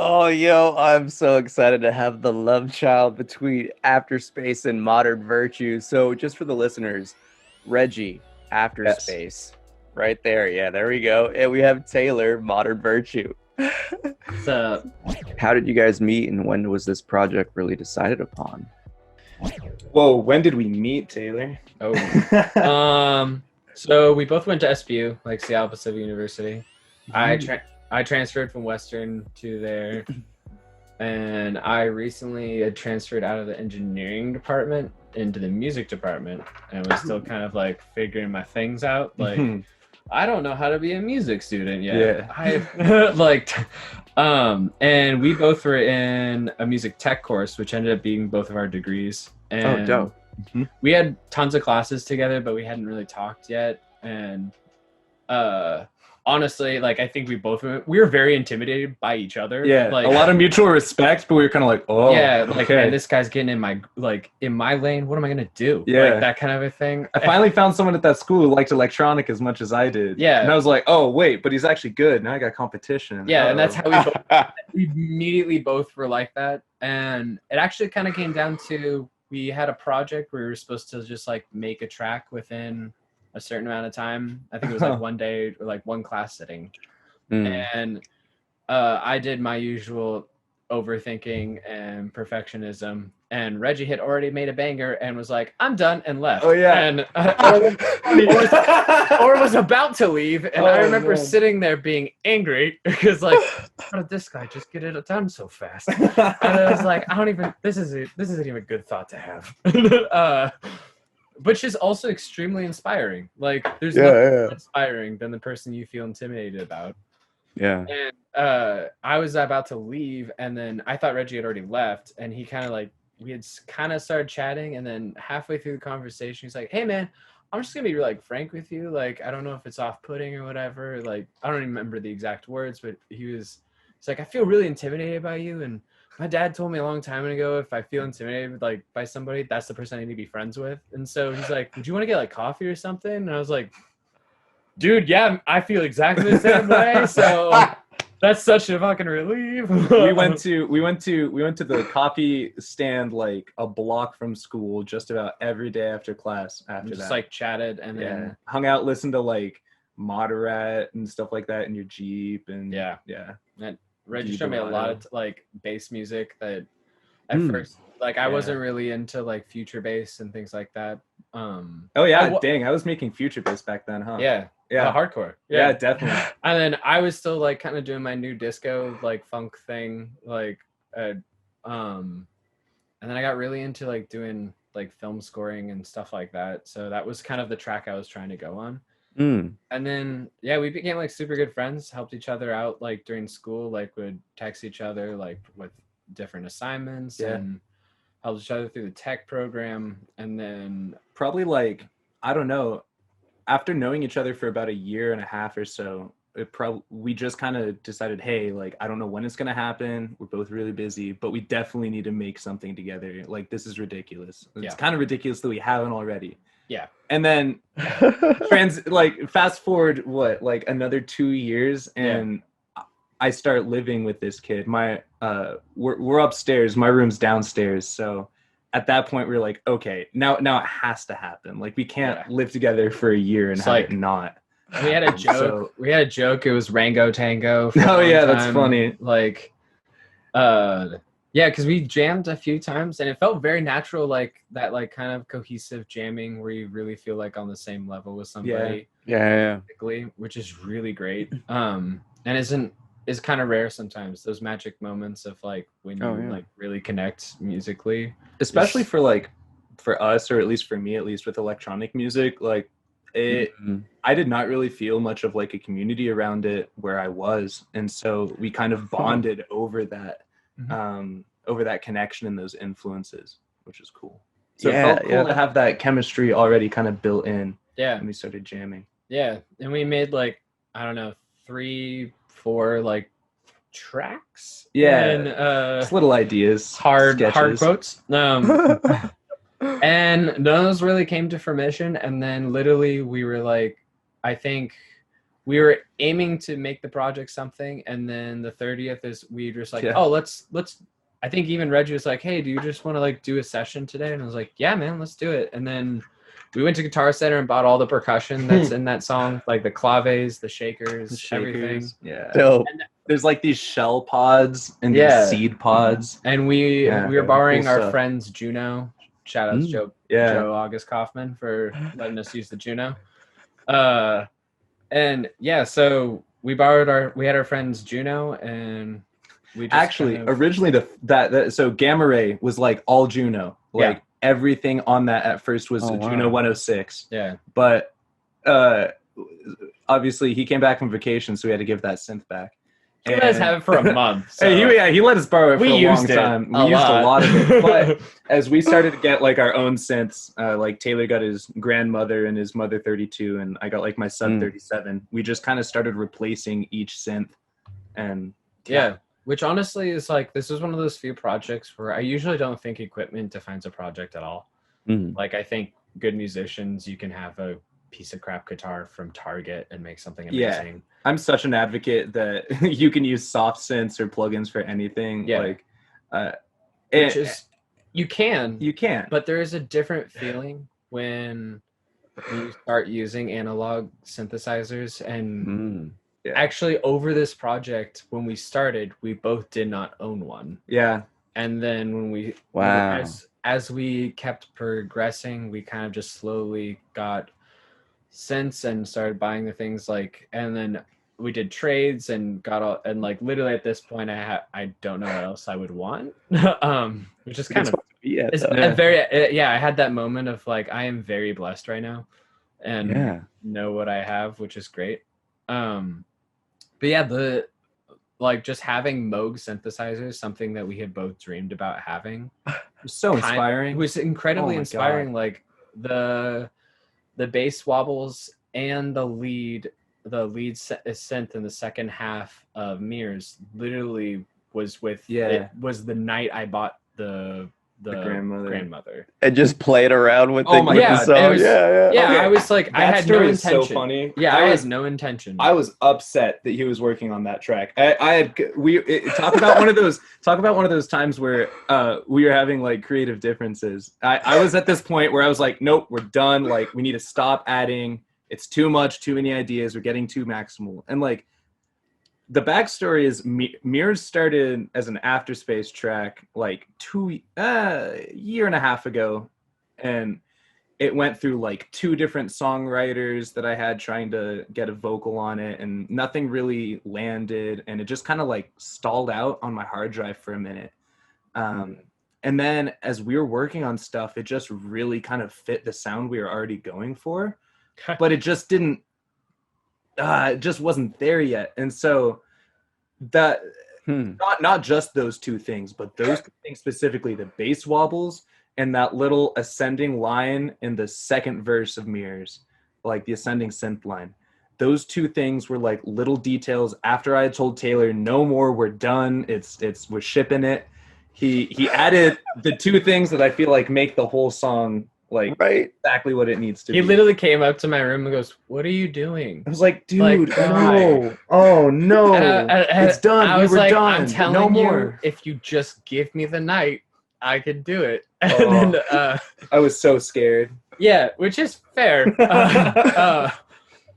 Oh, yo, I'm so excited to have the love child between After Space and Modern Virtue. So, just for the listeners, Reggie, After Yes. Space, right there. Yeah, there we go. And we have Taylor, Modern Virtue. So, How did you guys meet, and when was this project really decided upon? Whoa, when did we meet, Taylor? so we both went to SPU, like Seattle Pacific University. Mm. I transferred from Western to there, and I recently had transferred out of the engineering department into the music department, and was still kind of like figuring my things out. Like, I don't know how to be a music student yet. Yeah. I like, and we both were in a music tech course, which ended up being both of our degrees. And Oh, dope. we had tons of classes together, but we hadn't really talked yet. And honestly, like, I think we were very intimidated by each other. Yeah, like a lot of mutual respect, but we were kind of like, oh, yeah, like, okay. man, this guy's getting in my lane. What am I gonna do? Yeah. Like, that kind of a thing. I finally found someone at that school who liked electronic as much as I did. Yeah. And I was like, oh, wait, but he's actually good. Now I got competition. Yeah, and that's how Oh, we immediately both were like that. And it actually kind of came down to, we had a project where we were supposed to just like make a track within a certain amount of time. I think it was like one day or like one class sitting. And I did my usual overthinking and perfectionism, and Reggie had already made a banger and was like, I'm done, and left. Oh, yeah. And or was about to leave, and I remember sitting there being angry because, like, how did this guy just get it done so fast? And I was like, this isn't even a good thought to have. Which is also extremely inspiring. Like, there's nothing more inspiring than the person you feel intimidated about. Yeah. And I was about to leave, and then I thought Reggie had already left, and he kind of like, we had kind of started chatting, and then halfway through the conversation, he's like, hey man, I'm just gonna be like frank with you. Like, I don't know if it's off-putting or whatever. Like, I don't even remember the exact words, but he's like, I feel really intimidated by you, and my dad told me a long time ago, if I feel intimidated like by somebody, that's the person I need to be friends with. And so he's like, would you want to get like coffee or something? And I was like, dude, yeah, I feel exactly the same way. So that's such a fucking relief. we went to the coffee stand like a block from school just about every day after class. After just that, like chatted, and then hung out, listened to like Moderat and stuff like that in your Jeep, and yeah. And Reggie showed me a lot of like bass music that at first, like, I wasn't really into like future bass and things like that. Oh yeah, dang, I was making future bass back then, huh? Yeah, hardcore. Yeah, definitely. And then I was still like kind of doing my new disco like funk thing, like and then I got really into like doing like film scoring and stuff like that. So that was kind of the track I was trying to go on. And then we became like super good friends, helped each other out like during school, like would text each other like with different assignments, and helped each other through the tech program. And then probably like, I don't know, after knowing each other for about a year and a half or so, we just kind of decided, hey, like, I don't know when it's gonna happen, we're both really busy, but we definitely need to make something together. Like, this is ridiculous. It's kind of ridiculous that we haven't already. And then fast forward like another 2 years, and I start living with this kid. We're upstairs, my room's downstairs, so at that point we're like, okay, now it has to happen. Like, we can't live together for a year and have it not. We had a joke. It was Rango Tango. Oh yeah, that's funny. Like, because we jammed a few times, and it felt very natural, like that, like kind of cohesive jamming where you really feel like on the same level with somebody. Yeah. Which is really great. And is kind of rare sometimes, those magic moments of like when you like really connect musically, especially for us, or at least for me, at least with electronic music. Like, I did not really feel much of like a community around it where I was, and so we kind of bonded over that connection and those influences, which is cool. So it felt cool to have that chemistry already kind of built in. And we started jamming. And we made like, I don't know, 3-4 like tracks. And just little ideas, hard quotes. And none of those really came to fruition. And then literally we were like, I think we were aiming to make the project something, and then the 30th is we just like, Yeah. oh, let's. I think even Reggie was like, hey, do you just want to like do a session today? And I was like, yeah, man, let's do it. And then we went to Guitar Center and bought all the percussion that's in that song, like the claves, the shakers, everything. Yeah. Dope. There's like these shell pods and Yeah. these seed pods. And we Yeah, were borrowing cool our stuff. friend's Juno. Shout out to Joe August Kaufman for letting us use the Juno. And yeah, so we had our friend's Juno, and we just Actually, kind of, originally so Gamma Ray was like all Juno. Like everything on that at first was Juno 106. Yeah. But obviously he came back from vacation, so we had to give that synth back. He let us have it for a month. So. Hey, he let us borrow it for a long time. We used a lot of it. But as we started to get like our own synths, like Taylor got his grandmother and his mother 32, and I got like my son 37. We just kind of started replacing each synth, and yeah. Which honestly is like, this is one of those few projects where I usually don't think equipment defines a project at all. Like I think good musicians, you can have a piece of crap guitar from Target and make something amazing. I'm such an advocate that you can use soft synths or plugins for anything. Like, which is you can, but there is a different feeling when you start using analog synthesizers. And actually, over this project, when we started, we both did not own one. Yeah, and then when we as we kept progressing, we kind of just slowly got synths and started buying the things like, and then we did trades and got all, and like literally at this point I don't know what else I would want. Which is kind of I had that moment of like, I am very blessed right now and know what I have, which is great. But yeah, the like just having Moog synthesizers, something that we had both dreamed about having, was so inspiring. It was incredibly inspiring. God. Like the bass wobbles and the lead synth in the second half of Mirrors literally was with it was the night I bought the grandmother and just played around with the song. Okay. I was like, I had no intention. So funny. Yeah, I had no intention. I was upset that he was working on that track. Talk about one of those times where we were having like creative differences. I was at this point where I was like, nope, we're done. Like, we need to stop adding. It's too much, too many ideas. We're getting too maximal. And like, the backstory is Mirrors started as an Afterspace track like year and a half ago, and it went through like 2 different songwriters that I had trying to get a vocal on it, and nothing really landed, and it just kind of like stalled out on my hard drive for a minute. And then as we were working on stuff, it just really kind of fit the sound we were already going for, but it just didn't. It just wasn't there yet. And so that not just those 2 things, but those 2 things specifically, the bass wobbles and that little ascending line in the second verse of Mirrors, like the ascending synth line, those 2 things were like little details. After I had told Taylor, no more, we're done, we're shipping it, he added the 2 things that I feel like make the whole song like exactly what it needs to be. He literally came up to my room and goes, "What are you doing?" I was like, "Dude, no. Oh no. It's done. I was we were like, done. I'm telling no you, more. If you just give me the night, I could do it." And then, I was so scared. Yeah, which is fair.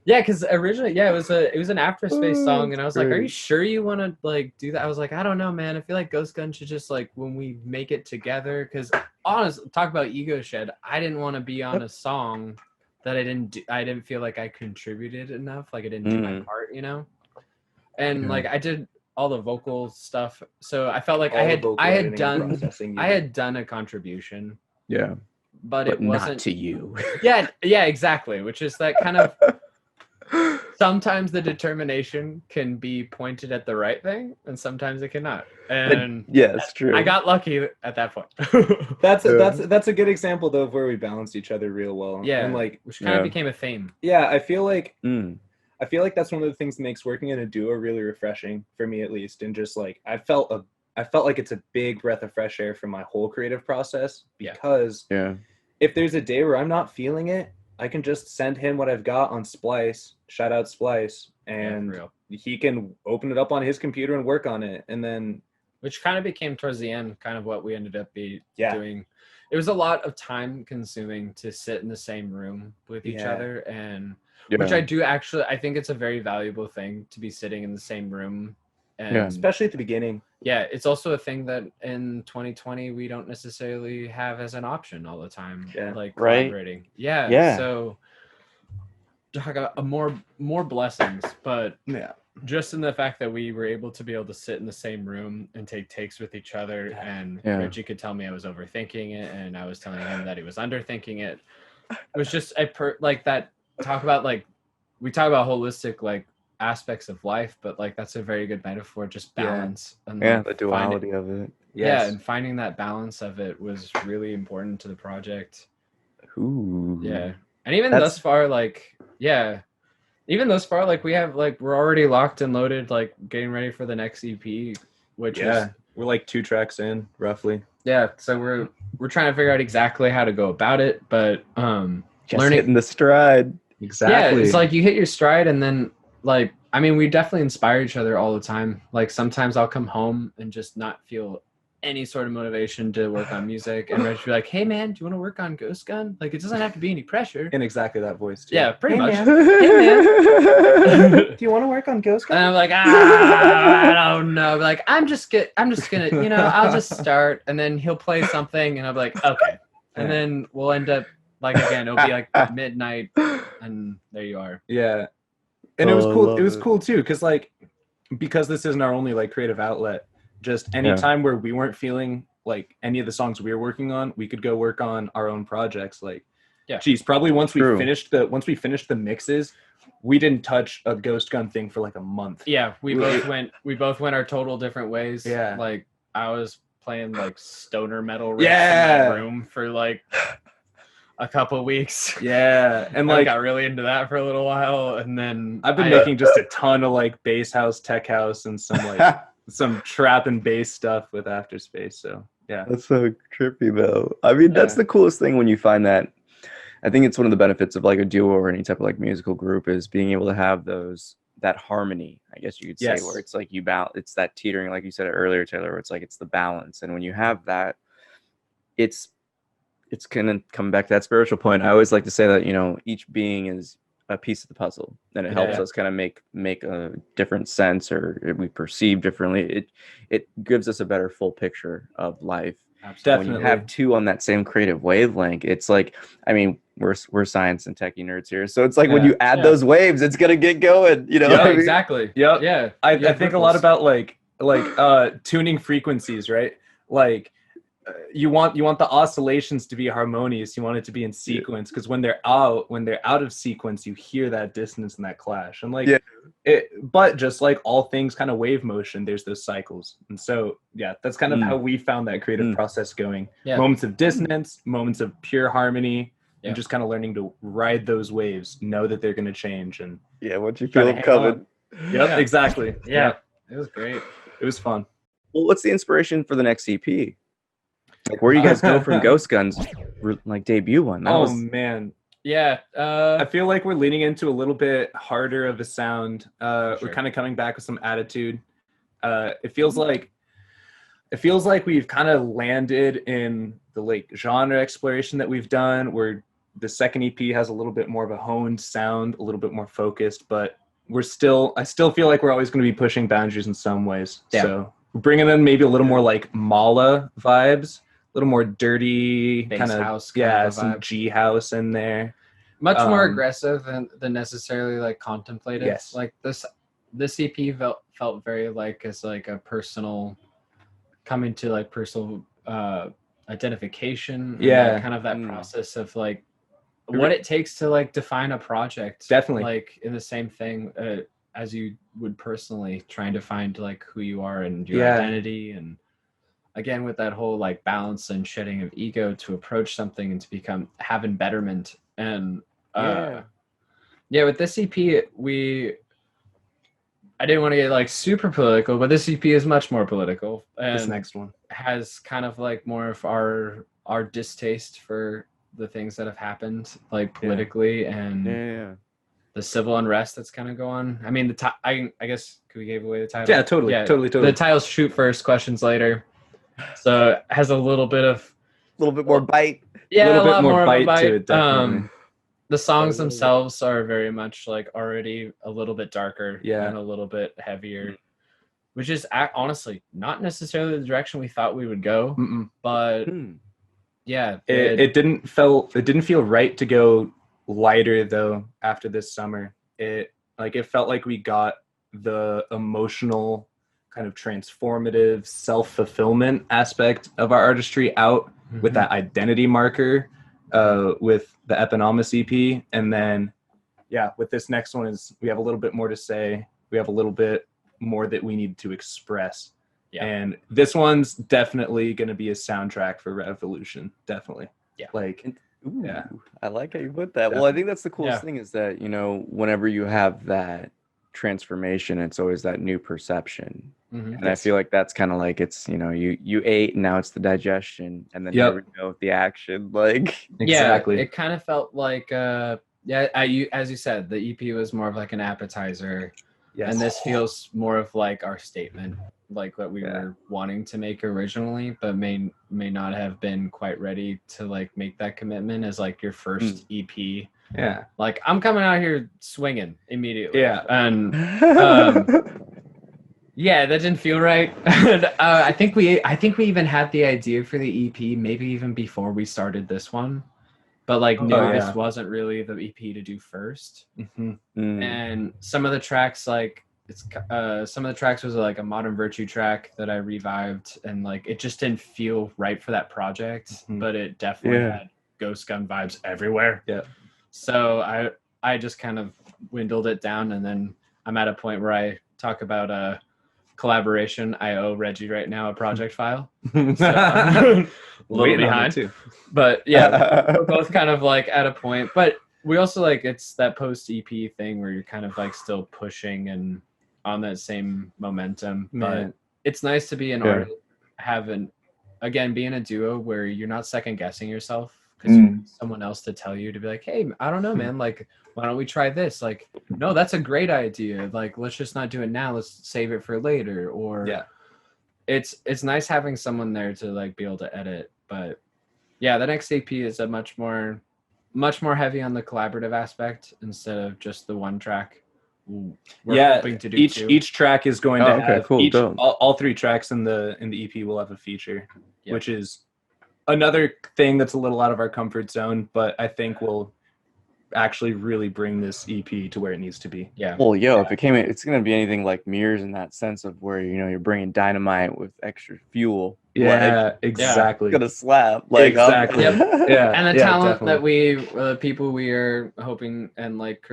Yeah, because originally, it was an Afterspace song, and I was like, "Are you sure you want to like do that?" I was like, "I don't know, man. I feel like Ghost Gun should just like, when we make it together." Because honestly, talk about ego shed. I didn't want to be on a song that I didn't feel like I contributed enough. Like I didn't do my part, you know. And like I did all the vocal stuff, so I felt like I had done a contribution. Yeah, but it wasn't not to you. Yeah, exactly. Which is that kind of. Sometimes the determination can be pointed at the right thing, and sometimes it cannot. And yes, true. I got lucky at that point. That's a good example though of where we balanced each other real well. Yeah, and like which kind of became a theme. Yeah, I feel like that's one of the things that makes working in a duo really refreshing for me, at least. And just like I felt like it's a big breath of fresh air for my whole creative process, because if there's a day where I'm not feeling it, I can just send him what I've got on Splice, shout out Splice, Yeah, and for real. he can open it up on his computer and work on it. And then Which kind of became towards the end kind of what we ended up Yeah. doing. It was a lot of time consuming to sit in the same room with each Yeah. other, and Yeah. which I do actually, I think it's a very valuable thing to be sitting in the same room. And Yeah. especially at the beginning. yeah, it's also a thing that in 2020 we don't necessarily have as an option all the time. Yeah. Like Right. collaborating. Yeah. Yeah. So talk about more blessings, but Yeah. just in the fact that we were able to be able to sit in the same room and take takes with each other, and Yeah. Reggie could tell me I was overthinking it, and I was telling him that he was underthinking it. It was just like that. Talk about like we talk about holistic like aspects of life, but like that's a very good metaphor. Just Yeah. balance and Yeah, like, the duality of it. yeah, Yes. and finding that balance of it was really important to the project. Ooh. Yeah, and even That's- thus far, like even thus far, like we have like we're already locked and loaded, like getting ready for the next EP, which is We're like 2 tracks in, roughly. yeah. So we're trying to figure out exactly how to go about it, but Just learning hitting the stride. Exactly. yeah, it's like you hit your stride, and then like I mean, we definitely inspire each other all the time. Like sometimes I'll come home and just not feel any sort of motivation to work on music, and Reg will be like, "Hey man, do you want to work on Ghost Gun? Like it doesn't have to be any pressure." in exactly that voice too. Yeah, pretty much. man. man. Do you want to work on Ghost And Gun? I'm like, I don't know. Like, I'm just gonna, you know, I'll just start, and then he'll play something, and I'll be like, okay, and then we'll end up like again, it'll be like midnight, and there you are. Yeah. And it Oh, was I cool. love It was it. cool too, because this isn't our only like creative outlet. Just any time where we weren't feeling like any of the songs we were working on, we could go work on our own projects. Like, Yeah. geez, probably once True. we finished the mixes, we didn't touch a Ghost Gun thing for like a month. Yeah, we both went our total different ways. Yeah. Like I was playing like stoner metal riffs Yeah. in my room for like a couple weeks. Yeah. And I like got really into that for a little while, and then I've been making just a ton of like bass house, tech house, and some like some trap and bass stuff with Afterspace. So yeah. That's so trippy though. I mean, that's Yeah. the coolest thing when you find that. I think it's one of the benefits of like a duo or any type of like musical group is being able to have that harmony, I guess you could say, Yes. where it's like it's that teetering, like you said earlier, Taylor, where it's like it's the balance. And when you have that, it's gonna come back to that spiritual point. I always like to say that, you know, each being is a piece of the puzzle, and it helps Yeah. us kind of make a different sense, or we perceive differently. It gives us a better full picture of life. Definitely. When you have two on that same creative wavelength, it's like, I mean, we're science and techie nerds here, so it's like when Yeah. you add Yeah. those waves, it's gonna get going. You know, Yeah, what I mean? exactly. Yep. Yeah. I You have think a lot ripples. about like tuning frequencies, right? Like you want the oscillations to be harmonious. You want it to be in sequence, because when they're out of sequence, you hear that dissonance and that clash. And like Yeah. but just like all things kind of wave motion, there's those cycles. And so yeah, that's kind of how we found that creative process going. Yeah. Moments of dissonance, moments of pure harmony, Yeah. and just kind of learning to ride those waves, know that they're going to change, and Yeah, once you Try feel to them hang coming. yep, Yeah. exactly. Yeah. It was great. It was fun. Well, what's the inspiration for the next EP? Like, where do you guys go from Ghost Gun's like debut one? That was Man, Yeah. I feel like we're leaning into a little bit harder of a sound. Sure. We're kind of coming back with some attitude. It feels like we've kind of landed in the like genre exploration that we've done, where the second EP has a little bit more of a honed sound, a little bit more focused, but I still feel like we're always going to be pushing boundaries in some ways. Yeah. So we're bringing in maybe a little more like Mala vibes, a little more dirty Bass kind of house kind of a some vibe. G house in there. Much more aggressive than necessarily like contemplative. Yes. Like this EP felt very like as like a personal coming to like personal identification. And, Yeah. like, kind of that process of like what it takes to like define a project. Definitely. Like in the same thing as you would personally, trying to find like who you are and your Yeah. identity, and again with that whole like balance and shedding of ego to approach something and to have embetterment. And with this EP I didn't want to get like super political, but this EP is much more political, and This next one. has kind of like more of our distaste for the things that have happened, like politically and Yeah. the civil unrest that's kind of going on. I mean, I guess could we give away the title? Yeah, totally. The title's shoot first, questions later. So it has a little bit of A little bit more bite. yeah, little a bit lot more more of a bite to it, definitely. The songs little bit. themselves are very much like already a little bit darker Yeah. and a little bit heavier, which is honestly not necessarily the direction we thought we would go. But yeah, it didn't feel right to go lighter though after this summer. It felt like we got the emotional kind of transformative self-fulfillment aspect of our artistry out with that identity marker with the Eponymous EP, and then with this next one is we have a little bit more to say, we have a little bit more that we need to express, and this one's definitely going to be a soundtrack for Revolution, definitely. Ooh, I like how you put that. Well, I think that's the coolest thing is that, you know, whenever you have that transformation, it's always that new perception. And I feel like that's kind of like, it's, you know, you ate and now it's the digestion, and then here we go with the action. Like exactly. It kind of felt like as you said, the EP was more of like an appetizer. And this feels more of like our statement, like what we were wanting to make originally, but may not have been quite ready to like make that commitment as like your first EP. Yeah. Like I'm coming out here swinging immediately. Yeah. And that didn't feel right. I think we even had the idea for the EP maybe even before we started this one. But like this wasn't really the EP to do first. And some of the tracks, like some of the tracks was like a Modern Virtue track that I revived, and like it just didn't feel right for that project. But it definitely had Ghost Gun vibes everywhere. Yeah. So I just kind of dwindled it down, and then I'm at a point where I talk about collaboration. I owe Reggie right now a project file. So I'm a little behind too. But we're both kind of like at a point, but we also like, it's that post EP thing where you're kind of like still pushing and on that same momentum. But it's nice to be an artist, being a duo where you're not second guessing yourself because you need someone else to tell you to be like, hey, I don't know, man, like why don't we try this? Like, no, that's a great idea. Like, let's just not do it now. Let's save it for later. Or it's nice having someone there to like be able to edit. But the next EP is a much more heavy on the collaborative aspect instead of just the one track. We're hoping to do each track is going to have all three tracks in the EP will have a feature, which is another thing that's a little out of our comfort zone, but I think will actually really bring this EP to where it needs to be. Well, if it came in, it's gonna be anything like Mirrors in that sense of where, you know, you're bringing dynamite with extra fuel. Exactly. It's gonna slap. Like exactly. And the talent that the people we are hoping and like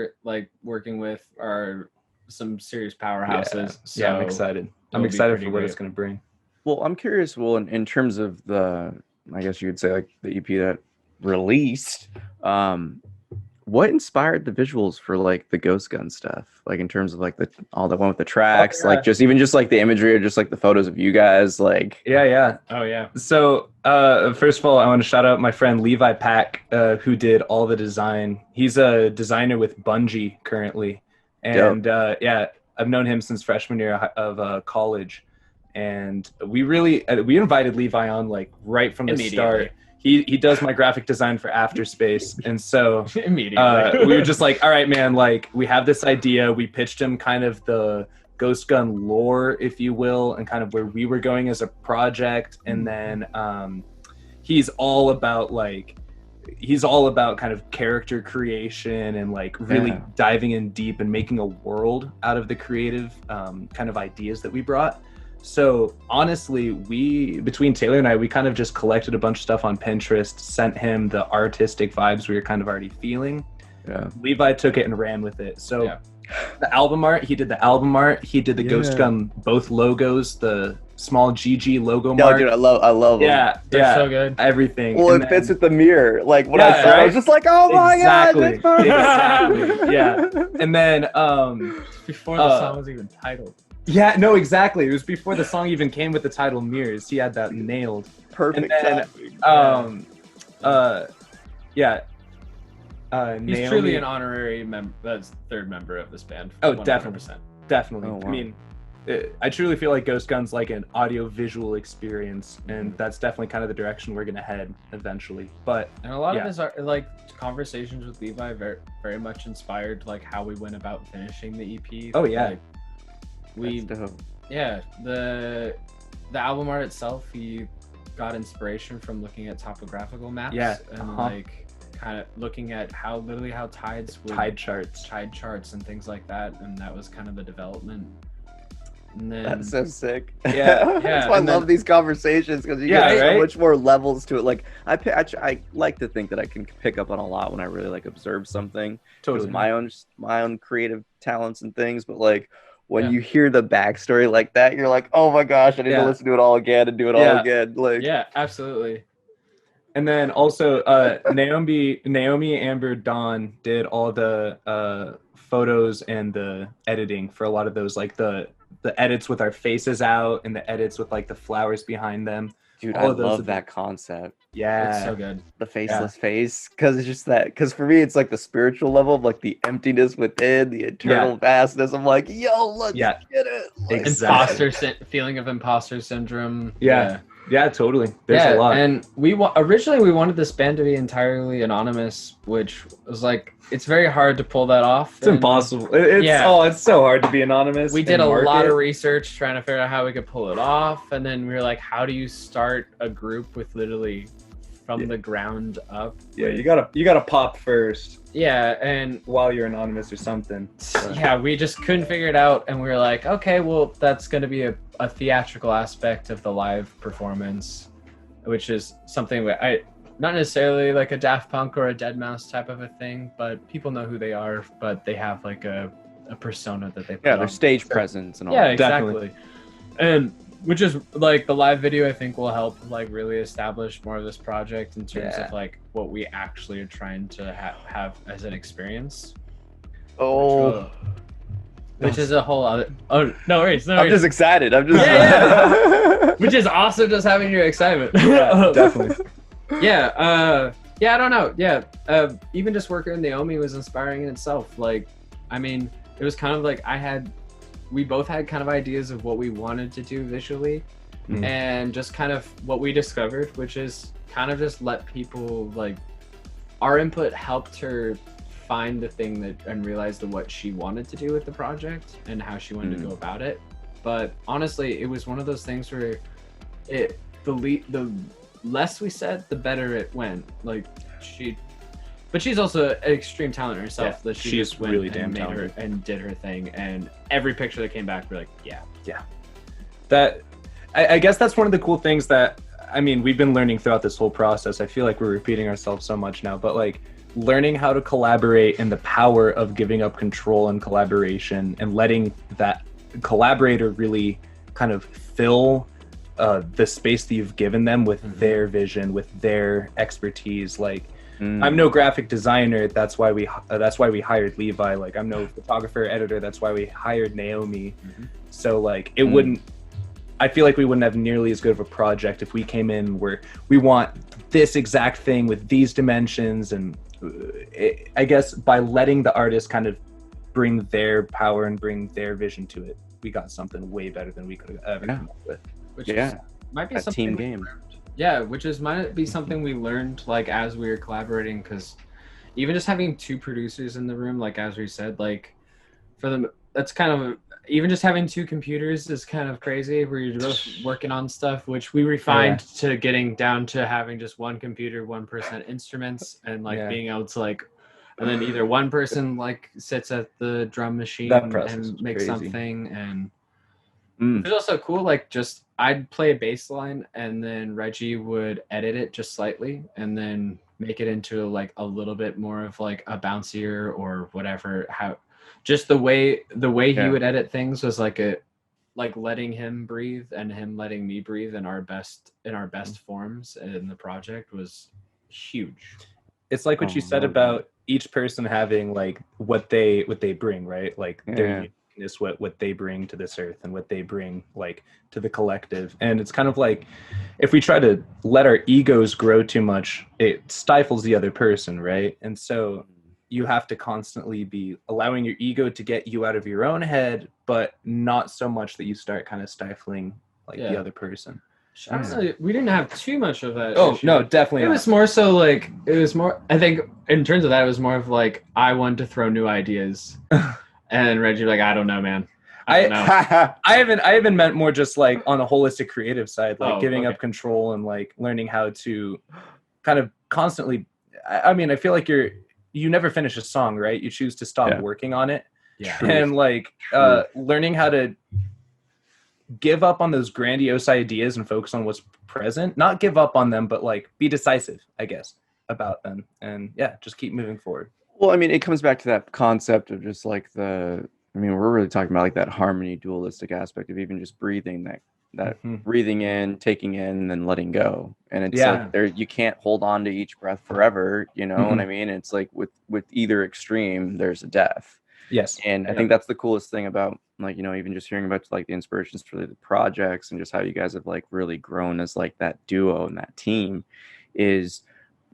working with are some serious powerhouses. So I'm excited. I'm excited for what it's gonna bring. Well, I'm curious. Well, in terms of the, I guess you would say like the EP that released, what inspired the visuals for like the Ghost Gun stuff? Like in terms of like the one with the tracks, like just like the imagery or just like the photos of you guys, like So first of all, I want to shout out my friend Levi Pack, who did all the design. He's a designer with Bungie currently, and I've known him since freshman year of college, and we invited Levi on like right from the start. He does my graphic design for Afterspace, and so immediately we were just like, all right, man, like we have this idea. We pitched him kind of the Ghost Gun lore, if you will, and kind of where we were going as a project, and then he's all about kind of character creation and like really diving in deep and making a world out of the creative kind of ideas that we brought. So honestly, between Taylor and I, we kind of just collected a bunch of stuff on Pinterest, sent him the artistic vibes we were kind of already feeling. Levi took it and ran with it. So the album art, he did the album art. He did the Ghost Gun, both logos, the small GG logo mark. Dude, I love them. They're so good. Everything. Well, it fits with the mirror. Like when I saw it, I was just like, oh my god, that's perfect. And then before the song was even titled. Yeah, no, exactly. It was before the song even came with the title Mirrors. He had that nailed. Perfect. And then Yeah. He's Naomi, truly an honorary third member of this band. Oh, 100%. definitely. Oh, wow. I mean, I truly feel like Ghost Gun's like an audio-visual experience, and that's definitely kind of the direction we're gonna head eventually. But And a lot yeah. of his like conversations with Levi very, very much inspired like how we went about finishing the EP. Oh, yeah. Like, we That's dope. yeah, the album art itself, he got inspiration from looking at topographical maps and like kind of looking at how tides would tide charts. and things like that, and that was kind of the development. And then That's so sick. Yeah, That's why I love these conversations, because you Yeah, get so right? much more levels to it. Like I like to think that I can pick up on a lot when I really like observe something. Totally. Because my own creative talents and things, but like when you hear the backstory like that, you're like, oh my gosh, I need to listen to it all again and do it all again. Like, yeah, absolutely. And then also Naomi, Amber, Dawn did all the photos and the editing for a lot of those, like the edits with our faces out and the edits with like the flowers behind them. dude, all I of those love that concept. Yeah, It's so good. The faceless face, because it's just that. Because for me, it's like the spiritual level of like the emptiness within, the eternal vastness. I'm like, yo, let's get it. Like, Exactly. Feeling of imposter syndrome. Yeah, totally. There's a lot. And originally we wanted this band to be entirely anonymous, which was like, it's very hard to pull that off. It's impossible. It's so hard to be anonymous. We did a lot of research trying to figure out how we could pull it off, and then we were like, how do you start a group with literally from the ground up? Yeah, you gotta pop first. Yeah, and while you're anonymous or something. Yeah, we just couldn't figure it out, and we were like, okay, well, that's going to be a theatrical aspect of the live performance, which is something not necessarily like a Daft Punk or a Deadmau5 type of a thing, but people know who they are, but they have like a persona that they put their on. stage presence and all. Yeah, that. exactly. And which is like the live video, I think, will help like really establish more of this project in terms of like what we actually are trying to have as an experience. Which is a whole other. Oh, no worries. I'm just excited. I'm just. Which is awesome, just having your excitement. Yeah, definitely. I don't know. Even just working with Naomi was inspiring in itself. Like, I mean, it was kind of like we both had kind of ideas of what we wanted to do visually, and just kind of what we discovered, which is kind of just let people, like, our input helped her find the thing and realize what she wanted to do with the project and how she wanted to go about it. But honestly, it was one of those things where the less we said, the better it went. Like, but she's also an extreme talent herself. That she she's just went really and damn made talented and did her thing. And every picture that came back, we're like, yeah. That I guess that's one of the cool things that, I mean, we've been learning throughout this whole process. I feel like we're repeating ourselves so much now, but like learning how to collaborate and the power of giving up control and collaboration and letting that collaborator really kind of fill the space that you've given them with their vision, with their expertise. Like, I'm no graphic designer. That's why we hired Levi. Like, I'm no photographer, editor. That's why we hired Naomi. So like, it wouldn't. I feel like we wouldn't have nearly as good of a project if we came in where we want this exact thing with these dimensions. And I guess by letting the artist kind of bring their power and bring their vision to it, we got something way better than we could have ever come up with. Which might be a something team game. Might be something we learned like as we were collaborating, because even just having two producers in the room, like as we said, like for them, that's kind of, even just having two computers is kind of crazy, where you're both working on stuff, which we refined to getting down to having just one computer, 1% instruments, and like being able to like, and then either one person like sits at the drum machine and makes something. And it was also cool, like just I'd play a bass line and then Reggie would edit it just slightly and then make it into like a little bit more of like a bouncier or whatever. How just the way he would edit things was like letting him breathe and him letting me breathe in our best forms in the project was huge. It's like what you said about each person having like what they bring, right? Like witness what they bring to this earth and what they bring like to the collective. And it's kind of like if we try to let our egos grow too much, it stifles the other person, right? And so you have to constantly be allowing your ego to get you out of your own head, but not so much that you start kind of stifling like the other person. We didn't have too much of that. Oh, issue. no, definitely It not. was more so like, I think in terms of that, it was more of like, I wanted to throw new ideas. And Reggie like, I don't know, man. I don't know. I haven't meant more just like on a holistic creative side, like giving okay. up control and like learning how to kind of constantly, I mean, I feel like you never finish a song, right? You choose to stop working on it. Yeah. And like learning how to give up on those grandiose ideas and focus on what's present, not give up on them, but like be decisive, I guess, about them. And yeah, just keep moving forward. Well, I mean, it comes back to that concept of just like we're really talking about like that harmony dualistic aspect of even just breathing, that breathing in, taking in, and then letting go. And it's like you can't hold on to each breath forever, you know what I mean? It's like with either extreme, there's a death. Yes. And I think that's the coolest thing about like, you know, even just hearing about like the inspirations for the projects and just how you guys have like really grown as like that duo and that team is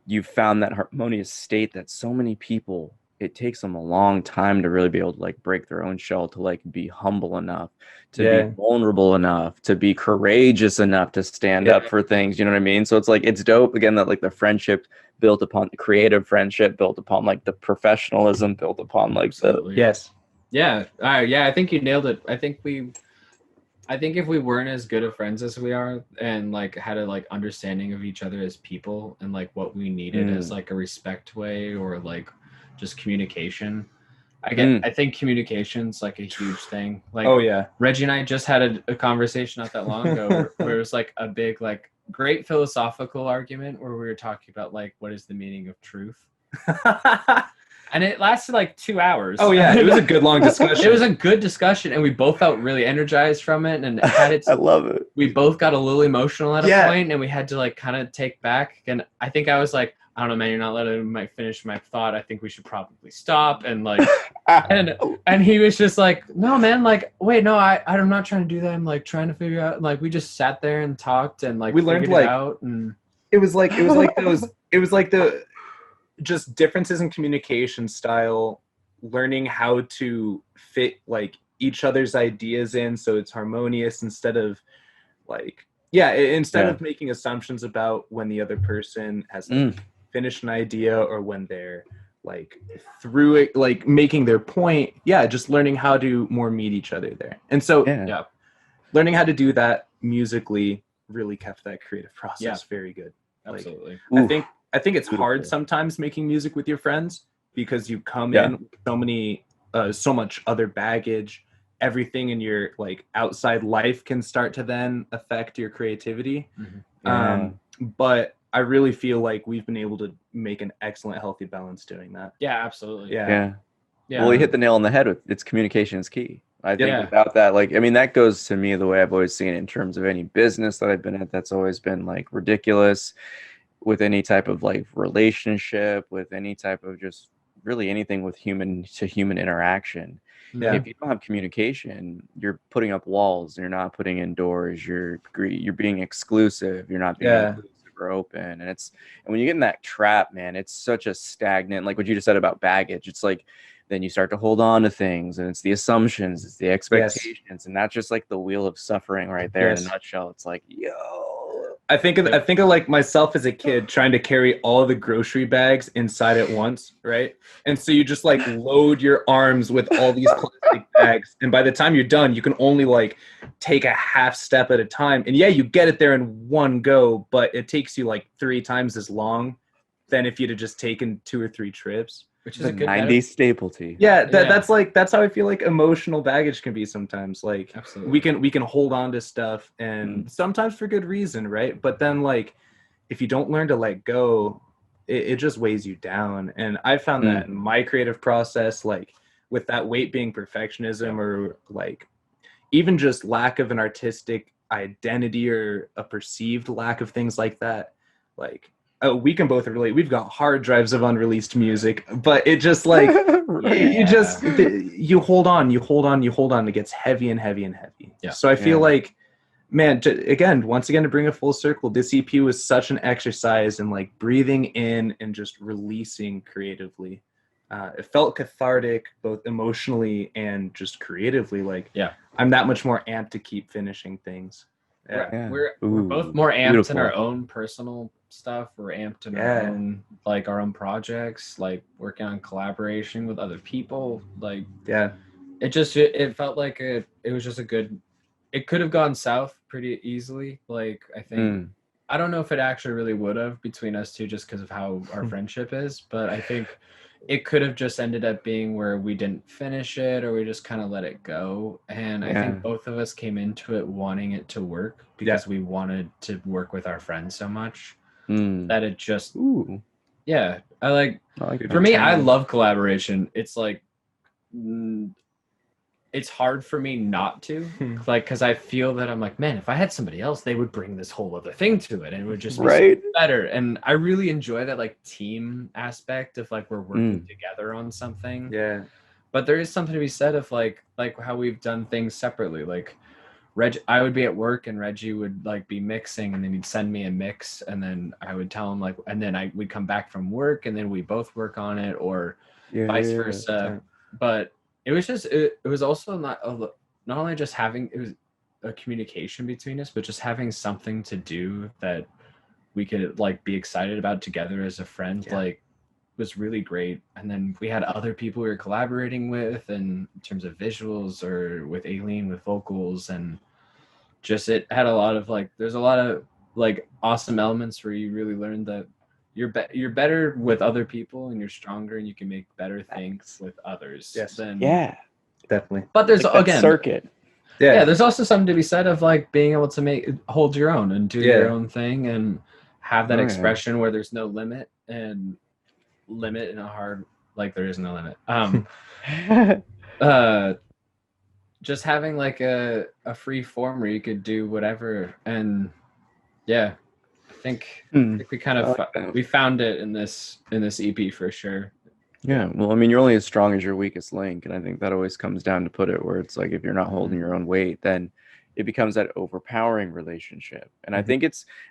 you've found that harmonious state that so many people, it takes them a long time to really be able to like break their own shell, to like be humble enough, to be vulnerable enough, to be courageous enough to stand up for things. You know what I mean? So it's like, it's dope again that like the friendship built upon the creative friendship, built upon like the professionalism, built upon like I think you nailed it. I think if we weren't as good of friends as we are and like had a like understanding of each other as people and like what we needed as like a respect way or like just communication. I think communication's like a huge thing. Like Reggie and I just had a conversation not that long ago where it was like a big like great philosophical argument where we were talking about like what is the meaning of truth. And it lasted like 2 hours. Oh yeah, it was a good long discussion. It was a good discussion, and we both felt really energized from it, and had it. I love it. We both got a little emotional at a point, and we had to like kind of take back. And I think I was like, I don't know, man, you're not letting me finish my thought. I think we should probably stop. And like, and he was just like, no, man, like, wait, no, I'm not trying to do that. I'm like trying to figure out. Like, we just sat there and talked, and like we learned it like out, and it was like the just differences in communication style, learning how to fit like each other's ideas in so it's harmonious instead of like of making assumptions about when the other person has finished an idea or when they're like through it, like making their point. Just learning how to more meet each other there. And so learning how to do that musically really kept that creative process very good. Absolutely. Like, I think it's hard sometimes making music with your friends because you come in with so much other baggage. Everything in your like outside life can start to then affect your creativity. But I really feel like we've been able to make an excellent, healthy balance doing that. Yeah, absolutely. Yeah. Well, you hit the nail on the head with it's communication is key. I think without that, like, I mean, that goes to me the way I've always seen it in terms of any business that I've been at. That's always been like ridiculous. With any type of like relationship, with any type of just really anything with human to human interaction. If you don't have communication, you're putting up walls. You're not putting in doors. You're being exclusive. You're not being inclusive or open. And when you get in that trap, man, it's such a stagnant, like what you just said about baggage. It's like, then you start to hold on to things, and it's the assumptions, it's the expectations, and that's just like the wheel of suffering right there in a nutshell. It's like, I think of like myself as a kid trying to carry all the grocery bags inside at once, right? And so you just like load your arms with all these plastic bags, and by the time you're done, you can only like take a half step at a time. And you get it there in one go, but it takes you like 3 times as long than if you'd have just taken 2 or 3 trips. Which is a good 90s staplety. That's how I feel like emotional baggage can be sometimes. Like absolutely. we can hold on to stuff, and sometimes for good reason, right? But then like if you don't learn to let go, it just weighs you down. And I found that in my creative process, like with that weight being perfectionism or like even just lack of an artistic identity or a perceived lack of things like that. Like we can both relate. We've got hard drives of unreleased music, but it just like you just you hold on. It gets heavy and heavy and heavy. Yeah. So I feel like, man, once again, to bring a full circle, this EP was such an exercise in like breathing in and just releasing creatively. It felt cathartic, both emotionally and just creatively. Like, I'm that much more amped to keep finishing things. We're both more amped in our own personal stuff. We're amped in our own our own projects, like working on collaboration with other people. Like, it felt like it was just a good. It could have gone south pretty easily. Like, I think I don't know if it actually really would have between us two, just because of how our friendship is. But I think it could have just ended up being where we didn't finish it, or we just kind of let it go. And I think both of us came into it wanting it to work because we wanted to work with our friends so much that it just I like for me, I love collaboration. It's like it's hard for me not to, like, because I feel that I'm like, man, if I had somebody else, they would bring this whole other thing to it, and it would just be so better. And I really enjoy that like team aspect of like we're working together on something. Yeah. But there is something to be said of like how we've done things separately. Like I would be at work and Reggie would like be mixing, and then he'd send me a mix, and then I would tell him like, and then we'd come back from work, and then we both work on it, or vice versa. But it was just it was also not only just having it was a communication between us, but just having something to do that we could like be excited about together as a friend. Like, was really great. And then we had other people we were collaborating with, and in terms of visuals, or with Aileen with vocals, and just it had a lot of like there's a lot of like awesome elements where you really learn that you're better with other people, and you're stronger, and you can make better things with others. Definitely. But there's like again circuit. There's also something to be said of like being able to hold your own and do your own thing, and have that expression where there's no limit in a hard, like there is no limit. Just having like a free form where you could do whatever. And I think we kind of we found it in this EP for sure. Yeah, well, I mean, you're only as strong as your weakest link, and I think that always comes down to put it where it's like if you're not holding your own weight, then it becomes that overpowering relationship. And I think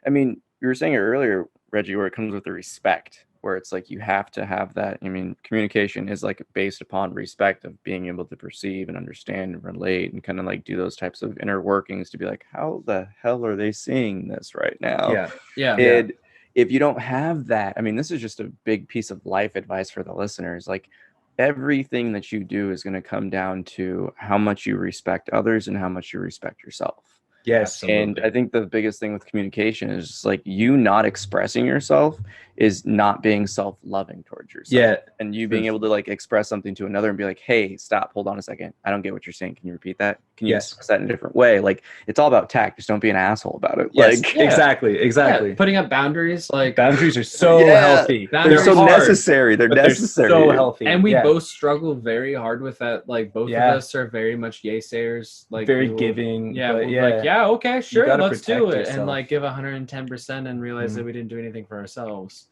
I mean, you were saying it earlier, Reggie, where it comes with the respect, where it's like you have to have that. I mean, communication is like based upon respect of being able to perceive and understand and relate and kind of like do those types of inner workings to be like, how the hell are they seeing this right now? If you don't have that, I mean, this is just a big piece of life advice for the listeners. Like, everything that you do is going to come down to how much you respect others and how much you respect yourself. Yes. And I think the biggest thing with communication is just like you not expressing yourself is not being self-loving towards yourself. And you being able to like express something to another and be like, hey, stop, hold on a second. I don't get what you're saying. Can you repeat that? Can you express that in a different way? Like, it's all about tact. Just don't be an asshole about it. Like, exactly. Putting up boundaries, like boundaries are so healthy. They're so necessary. They're necessary. So healthy. And we both struggle very hard with that. Like, both of us are very much yay sayers. Like, very giving. Okay, sure, let's do it. Yourself. And like give 110% and realize that we didn't do anything for ourselves.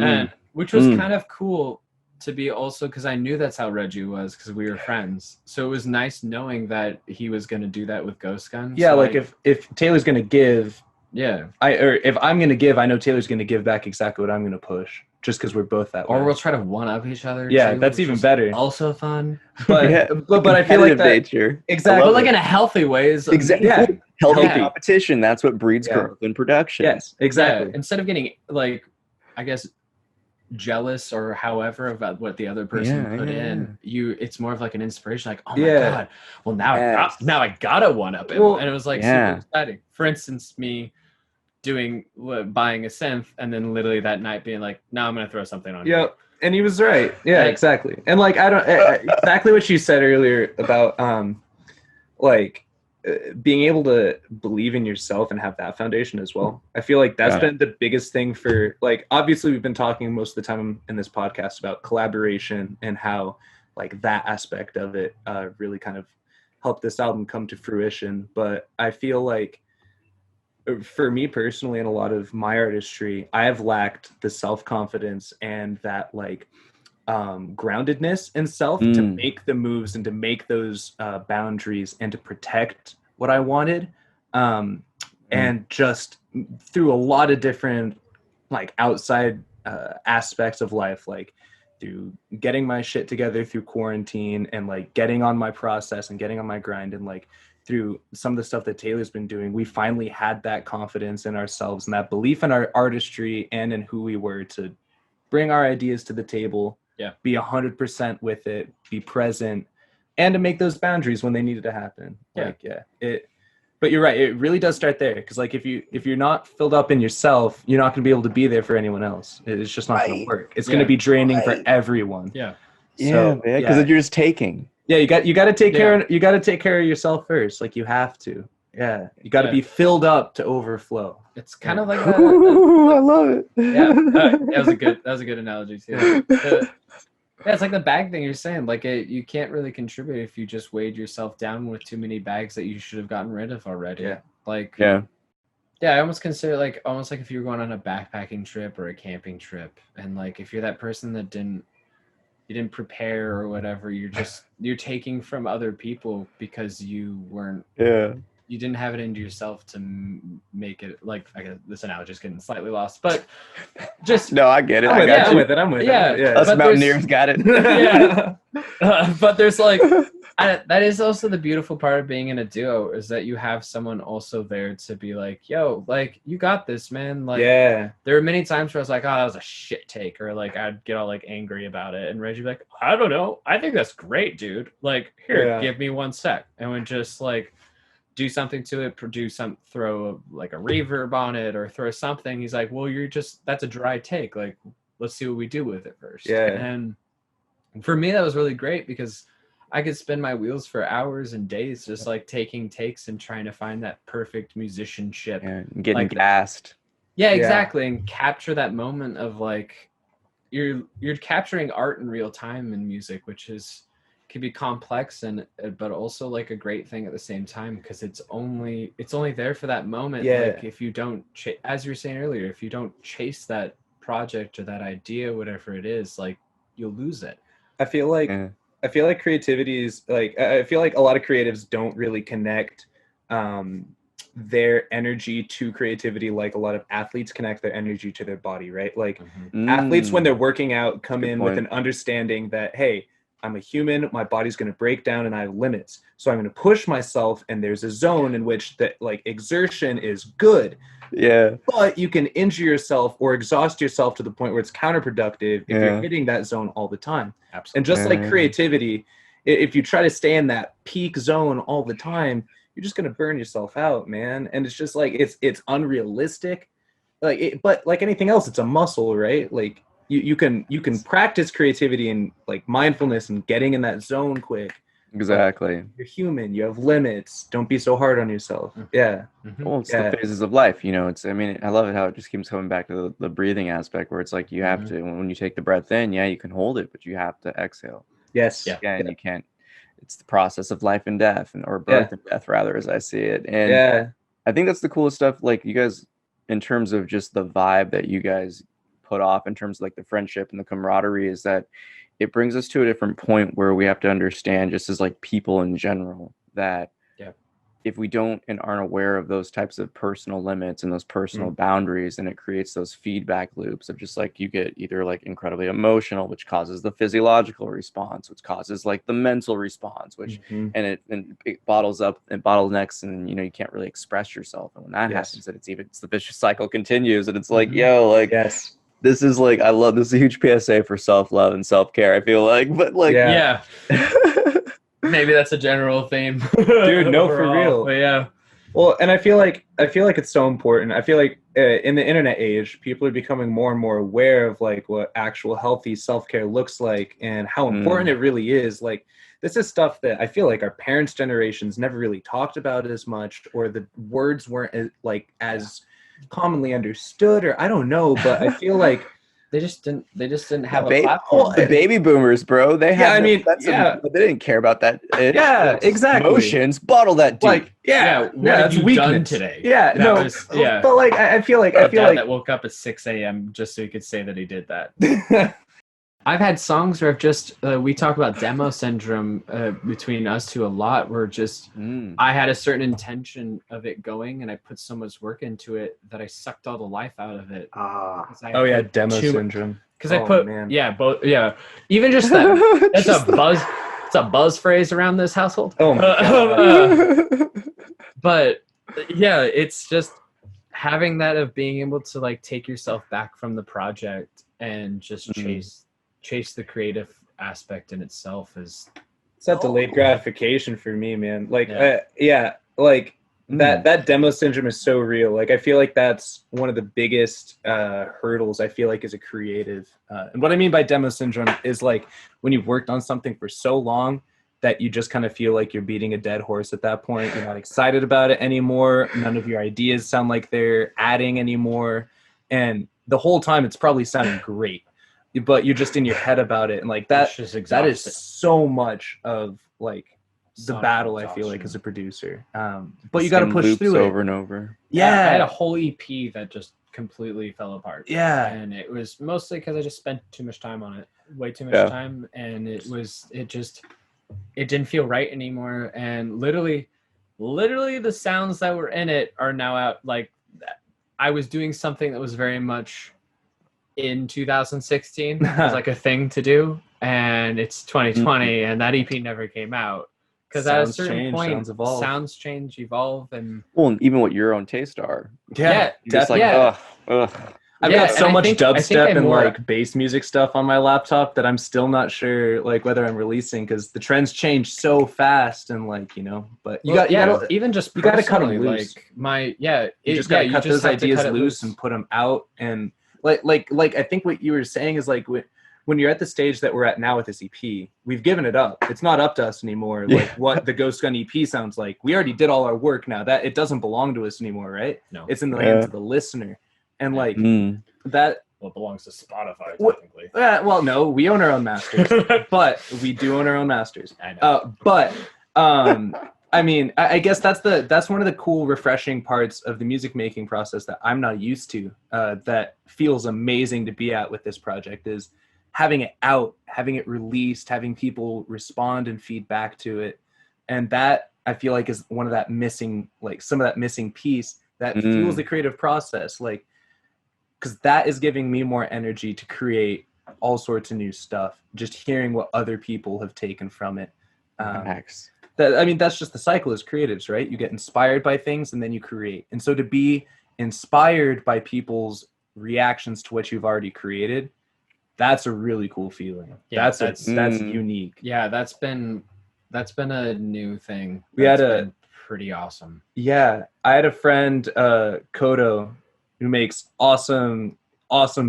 And which was kind of cool to be also, because I knew that's how Reggie was, because we were friends. So it was nice knowing that he was going to do that with Ghost Gun. Yeah, so like if Taylor's going to give, or if I'm going to give, I know Taylor's going to give back exactly what I'm going to push, just because we're both that way. Or we'll try to one up each other. Yeah, that's even better. Also fun. But but I feel like that nature. Exactly, but like in a healthy way is exactly healthy competition. That's what breeds growth in production. Yes, exactly. Instead of getting like, I guess, jealous or however about what the other person put in, it's more of like an inspiration. Like, oh my god, well now I gotta one up it, and it was like super exciting. For instance, me buying a synth, and then literally that night being like, no, I'm gonna throw something on. Yep. And he was right. Yeah, exactly. And like, I don't exactly what you said earlier about being able to believe in yourself and have that foundation as well. I feel like that's been the biggest thing for, like, obviously we've been talking most of the time in this podcast about collaboration and how like that aspect of it really kind of helped this album come to fruition. But I feel like for me personally, in a lot of my artistry, I have lacked the self-confidence and that like groundedness in self to make the moves and to make those boundaries and to protect what I wanted. And just through a lot of different like outside aspects of life, like through getting my shit together through quarantine and like getting on my process and getting on my grind, and like through some of the stuff that Taylor's been doing, we finally had that confidence in ourselves and that belief in our artistry and in who we were to bring our ideas to the table, be 100% with it, be present, and to make those boundaries when they needed to happen. But you're right, it really does start there, because like if you're not filled up in yourself, you're not going to be able to be there for anyone else. It's just not going to work. It's going to be draining for everyone. Because you're just taking. You got to take care. You got to take care of yourself first. Like you have to. Yeah, you got to be filled up to overflow. It's kind of like that. I love it. That was a good analogy too. It's like the bag thing you're saying. Like you can't really contribute if you just weighed yourself down with too many bags that you should have gotten rid of already. I almost consider like if you were going on a backpacking trip or a camping trip, and like if you're that person that you didn't prepare or whatever, you're taking from other people because you weren't. You didn't have it into yourself to make it, like, I guess this analogy is getting slightly lost, but just no, I get it. I'm with it. Us mountaineers got it. But there's like that is also the beautiful part of being in a duo, is that you have someone also there to be like, yo, like, you got this, man. Like, there were many times where I was like, oh, that was a shit take, or like I'd get all like angry about it, and Reggie would be like, I don't know, I think that's great, dude. Like, here, give me 1 sec, and would just like do something to it, throw like a reverb on it, or throw something. He's like, well, that's a dry take. Like, let's see what we do with it first. And for me, that was really great, because I could spin my wheels for hours and days just like taking takes and trying to find that perfect musicianship. Getting like, gassed. Exactly. And capture that moment of like, you're capturing art in real time in music, which can be complex but also like a great thing at the same time, because it's only there for that moment. Like if you don't as you were saying earlier, if you don't chase that project or that idea, whatever it is, like, you'll lose it. I feel like creativity is like, I feel like a lot of creatives don't really connect their energy to creativity like a lot of athletes connect their energy to their body, right? Like athletes, when they're working out, come in with an understanding that, hey, I'm a human, my body's going to break down and I have limits. So I'm going to push myself, and there's a zone in which that like exertion is good. But you can injure yourself or exhaust yourself to the point where it's counterproductive if you're hitting that zone all the time. Absolutely. And just like creativity, if you try to stay in that peak zone all the time, you're just going to burn yourself out, man. And it's just like, it's unrealistic. But like anything else, it's a muscle, right? Like, you can practice creativity and like mindfulness and getting in that zone quick. Exactly. You're human. You have limits. Don't be so hard on yourself. Well, it's the phases of life, you know. I love it how it just keeps coming back to the breathing aspect, where it's like you have to, when you take the breath in, you can hold it, but you have to exhale. And you can't. It's the process of life and death, or birth and death, rather, as I see it. And I think that's the coolest stuff. Like, you guys, in terms of just the vibe that you guys put off in terms of like the friendship and the camaraderie, is that it brings us to a different point where we have to understand, just as like people in general, that if we don't and aren't aware of those types of personal limits and those personal boundaries, then it creates those feedback loops of just like, you get either like incredibly emotional, which causes the physiological response, which causes like the mental response, which and it bottles up and bottlenecks, and you can't really express yourself. And when that happens, then it's the vicious cycle continues, and it's like, this is like, this is a huge PSA for self-love and self-care, I feel like. But like, maybe that's a general theme. Dude, no, for real. But well, and I feel like it's so important. I feel like in the internet age, people are becoming more and more aware of like what actual healthy self-care looks like and how important it really is. Like, this is stuff that I feel like our parents' generations never really talked about as much, or the words weren't as commonly understood, or I don't know, but I feel like they just didn't have a platform. The baby boomers, bro. They have they didn't care about that. Exactly. Emotions, bottle that deep. Like, what have you done today? But like I feel like that woke up at 6 a.m. just so he could say that he did that. I've had songs where I've just we talk about demo syndrome between us two a lot, where just I had a certain intention of it going, and I put so much work into it that I sucked all the life out of it. Oh yeah, demo syndrome. Because I put even just that that's a buzz. It's a buzz phrase around this household. Oh my god. But yeah, it's just having that of being able to like take yourself back from the project and just chase the creative aspect in itself is it's that delayed gratification for me, man. Like that demo syndrome is so real. Like I feel like that's one of the biggest hurdles I feel like as a creative. And what I mean by demo syndrome is like when you've worked on something for so long that you just kind of feel like you're beating a dead horse at that point. You're not excited about it anymore. None of your ideas sound like they're adding anymore. And the whole time it's probably sounding great, but you're just in your head about it. And like that is so much of like the battle I feel like as a producer. But you got to push through it over and over. Yeah. I had a whole EP that just completely fell apart. Yeah. And it was mostly because I just spent too much time on it, way too much time. And it didn't feel right anymore. And literally the sounds that were in it are now out. Like I was doing something that was very much in 2016. It was like a thing to do. And it's 2020 and that EP never came out. Because at a certain point, sounds change, evolve, and even what your own tastes are. Yeah, just like I've got so much dubstep and like bass music stuff on my laptop that I'm still not sure like whether I'm releasing because the trends change so fast and like but you got even just you got to cut them loose. Like you just got to cut those ideas loose and put them out and like I think what you were saying is like when you're at the stage that we're at now with this EP, we've given it up. It's not up to us anymore. Like what the Ghost Gun EP sounds like. We already did all our work now. That it doesn't belong to us anymore, right? No. It's in the hands of the listener. And like that well, it belongs to Spotify technically. Well, no, we own our own masters. But we do own our own masters. I know. I mean, I guess that's one of the cool, refreshing parts of the music making process that I'm not used to. That feels amazing to be at with this project is having it out, having it released, having people respond and feed back to it. And that I feel like is one of that missing, like some of that missing piece that fuels the creative process. Like, cause that is giving me more energy to create all sorts of new stuff. Just hearing what other people have taken from it. That's just the cycle as creatives, right? You get inspired by things and then you create. And so to be inspired by people's reactions to what you've already created, that's a really cool feeling. Yeah, that's unique. Yeah, that's been a new thing. Been pretty awesome. Yeah, I had a friend, Kodo, who makes awesome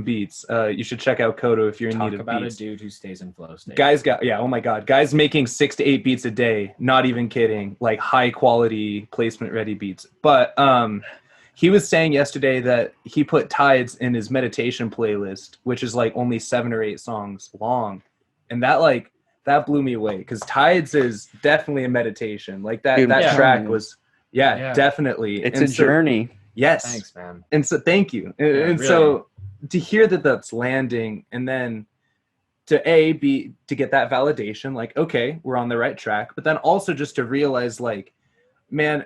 beats. You should check out Kodo if you're in need of beats. Talk about a dude who stays in flow state. Oh my God, guys making 6 to 8 beats a day. Not even kidding. Like high quality placement ready beats. But he was saying yesterday that he put Tides in his meditation playlist, which is like only 7 or 8 songs long. And that blew me away because Tides is definitely a meditation. Like that track was, definitely. It's a journey. Yes. Thanks, man. And so thank you. And really. So to hear that that's landing and then to get that validation, like, okay, we're on the right track. But then also just to realize like, man,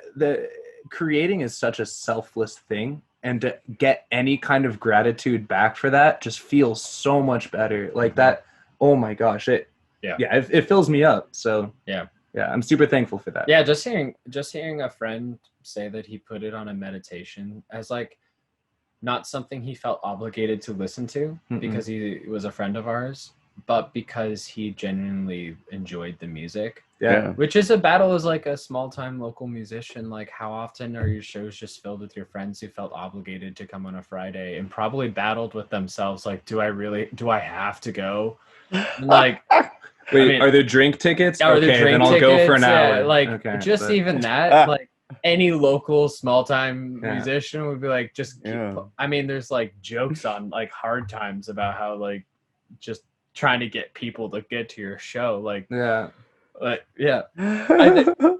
creating is such a selfless thing, and to get any kind of gratitude back for that just feels so much better. Like that, oh my gosh, it fills me up. So yeah, I'm super thankful for that. Yeah, just hearing a friend say that he put it on a meditation as like not something he felt obligated to listen to because he was a friend of ours, but because he genuinely enjoyed the music. Yeah. Which is a battle as like a small time local musician. Like how often are your shows just filled with your friends who felt obligated to come on a Friday and probably battled with themselves? Like, do I have to go? Like, wait, are there drink tickets? Okay, then I'll go for an hour. Yeah, like even that, like any local small time musician would be like, just keep, I mean, there's like jokes on like Hard Times about how like just trying to get people to get to your show. Like,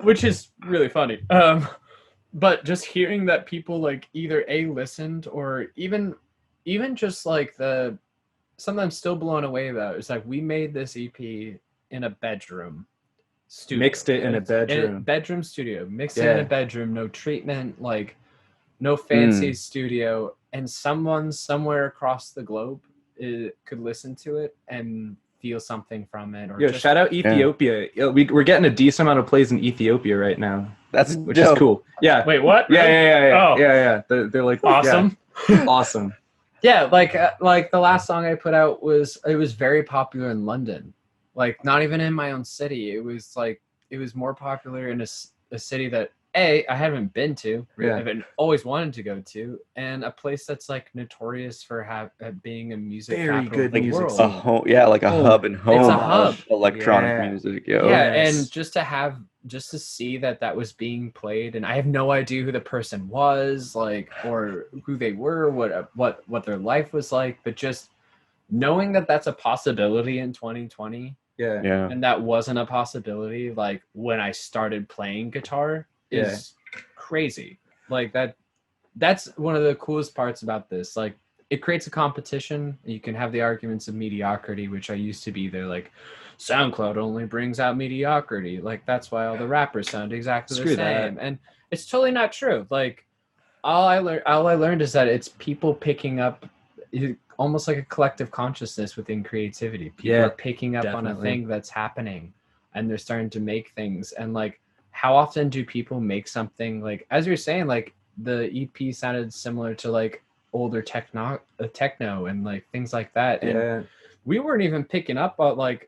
which is really funny. But just hearing that people like either listened or even just like the something I'm still blown away about. It's like we made this EP in a bedroom studio. Mixed it in a bedroom. Bedroom studio. Mixed it in a bedroom, no treatment, like no fancy studio, and someone somewhere across the globe could listen to it and feel something from it. Or shout out Ethiopia. We're getting a decent amount of plays in Ethiopia right now. That's which is cool. Yeah. Wait, what? Yeah. They're like awesome. Yeah. Awesome. Yeah, like the last song I put out was very popular in London. Like not even in my own city. It was more popular in a city that I haven't been to. I've always wanted to go to, and a place that's like notorious for being a music very capital good of the music world. scene. Like a hub and home. It's a hub. Electronic music. Yo. Yeah, and just to see that was being played, and I have no idea who the person was, like, or who they were, what their life was like, but just knowing that that's a possibility in 2020. Yeah. And that wasn't a possibility like when I started playing guitar is crazy. Like that's one of the coolest parts about this. Like it creates a competition. You can have the arguments of mediocrity, which I used to be there, like SoundCloud only brings out mediocrity. Like that's why all the rappers sound exactly the same. And it's totally not true. Like all I learned is that it's people picking up almost like a collective consciousness within creativity. People are picking up on a thing that's happening, and they're starting to make things. And like, how often do people make something, like, as you're saying, like the EP sounded similar to like older techno and like things like that. And we weren't even picking up on, like,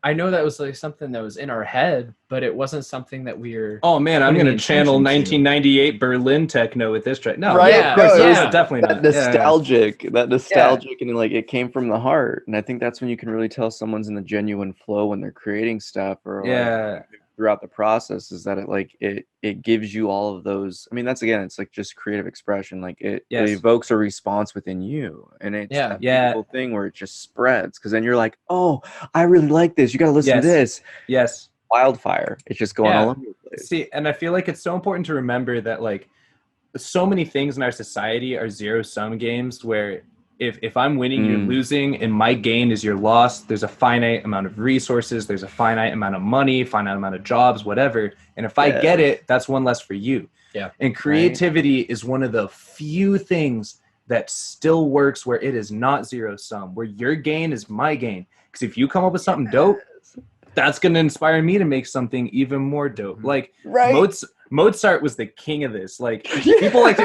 I know that was like something that was in our head, but it wasn't something that we were. Oh man, I'm gonna channel 1998 Berlin techno with this track. No, right? Definitely that not. Nostalgic, and like it came from the heart, and I think that's when you can really tell someone's in the genuine flow when they're creating stuff, or like, throughout the process, is that it gives you all of those. I mean, that's again, it's like just creative expression. Like it evokes a response within you, and it's that beautiful thing where it just spreads, because then you're like, oh, I really like this. You got to listen to this. Yes. Wildfire. It's just going all over the place. See, and I feel like it's so important to remember that like so many things in our society are zero-sum games where if I'm winning, you're losing, and my gain is your loss. There's a finite amount of resources. There's a finite amount of money, finite amount of jobs, whatever. And if I get it, that's one less for you. Yeah. And creativity is one of the few things that still works where it is not zero-sum, where your gain is my gain. Because if you come up with something dope, that's going to inspire me to make something even more dope. Like Mozart was the king of this. Like people like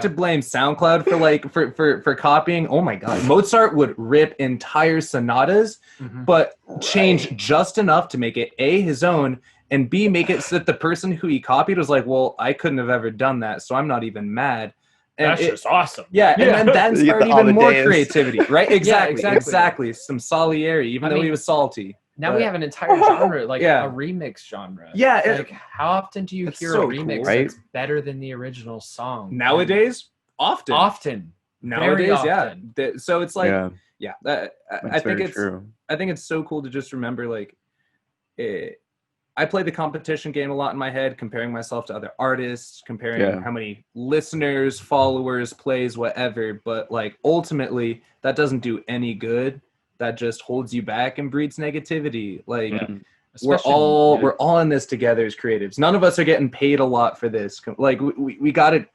to blame SoundCloud for like for copying. Oh my god, Mozart would rip entire sonatas, but change just enough to make it A, his own, and B, make it so that the person who he copied was like, well, I couldn't have ever done that, so I'm not even mad. And that's just awesome. Yeah, and then that inspired even more creativity, right? Exactly, Yeah, exactly. Some Salieri, even though he was salty. Now we have an entire genre, like a remix genre. Yeah. Like, how often do you hear a remix that's better than the original song? Nowadays, often. Nowadays, often. So it's like, I think it's so cool to just remember, like, I play the competition game a lot in my head, comparing myself to other artists, comparing how many listeners, followers, plays, whatever. But like, ultimately, that doesn't do any good. That just holds you back and breeds negativity. Like we're all in this together as creatives. None of us are getting paid a lot for this. Like we got to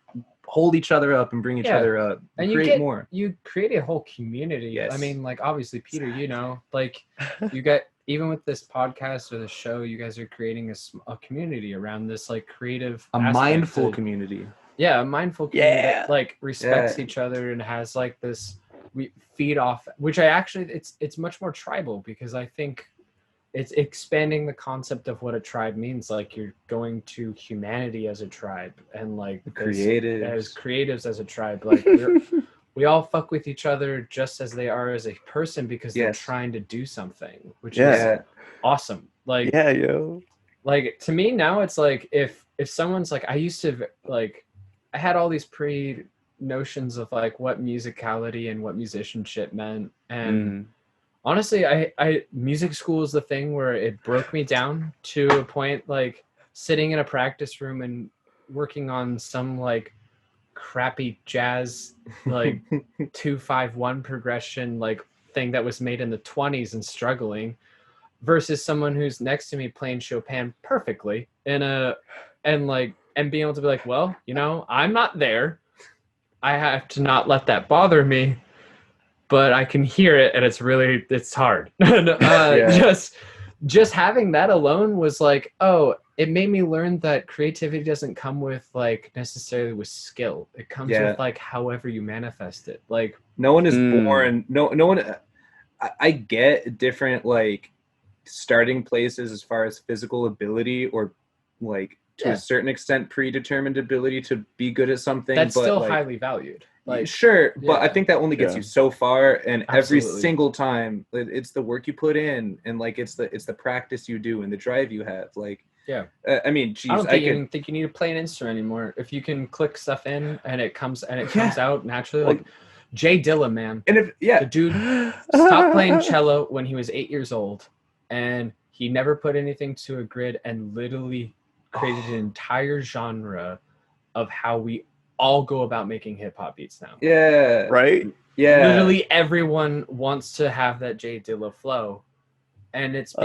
hold each other up and bring each other up and create more. You create a whole community. Yes. I mean, like obviously, Peter, you know, like you get, even with this podcast or the show, you guys are creating a community around this like creative, mindful community. Yeah, a mindful community that like respects each other and has like this. We feed off, which I actually, it's much more tribal, because I think it's expanding the concept of what a tribe means. Like you're going to humanity as a tribe, and like as creatives as a tribe. Like we all fuck with each other just as they are as a person, because they're trying to do something, which is awesome. Like like to me now, it's like if someone's like, I used to like, I had all these notions of like what musicality and what musicianship meant, and honestly I music school is the thing where it broke me down to a point, like sitting in a practice room and working on some like crappy jazz like 2-5-1 progression, like thing that was made in the 20s and struggling, versus someone who's next to me playing Chopin perfectly and being able to be like, well, you know, I'm not there. I have to not let that bother me, but I can hear it, and it's hard. And, just having that alone was like, oh, it made me learn that creativity doesn't come with like necessarily with skill. It comes with like however you manifest it. Like no one is born. No one. I get different like starting places as far as physical ability or like to a certain extent predetermined ability to be good at something. That's but still like, highly valued. Like sure, but I think that only gets you so far, and every Absolutely. single time it's the work you put in, and like it's the practice you do and the drive you have. Like I mean, geez, I don't even think you need to play an instrument anymore. If you can click stuff in and it comes out naturally, like Jay Dilla, man. And if the dude stopped playing cello when he was 8 years old, and he never put anything to a grid and literally created an entire genre of how we all go about making hip hop beats now. Yeah. Right? Yeah. Literally everyone wants to have that Jay Dilla flow. And it's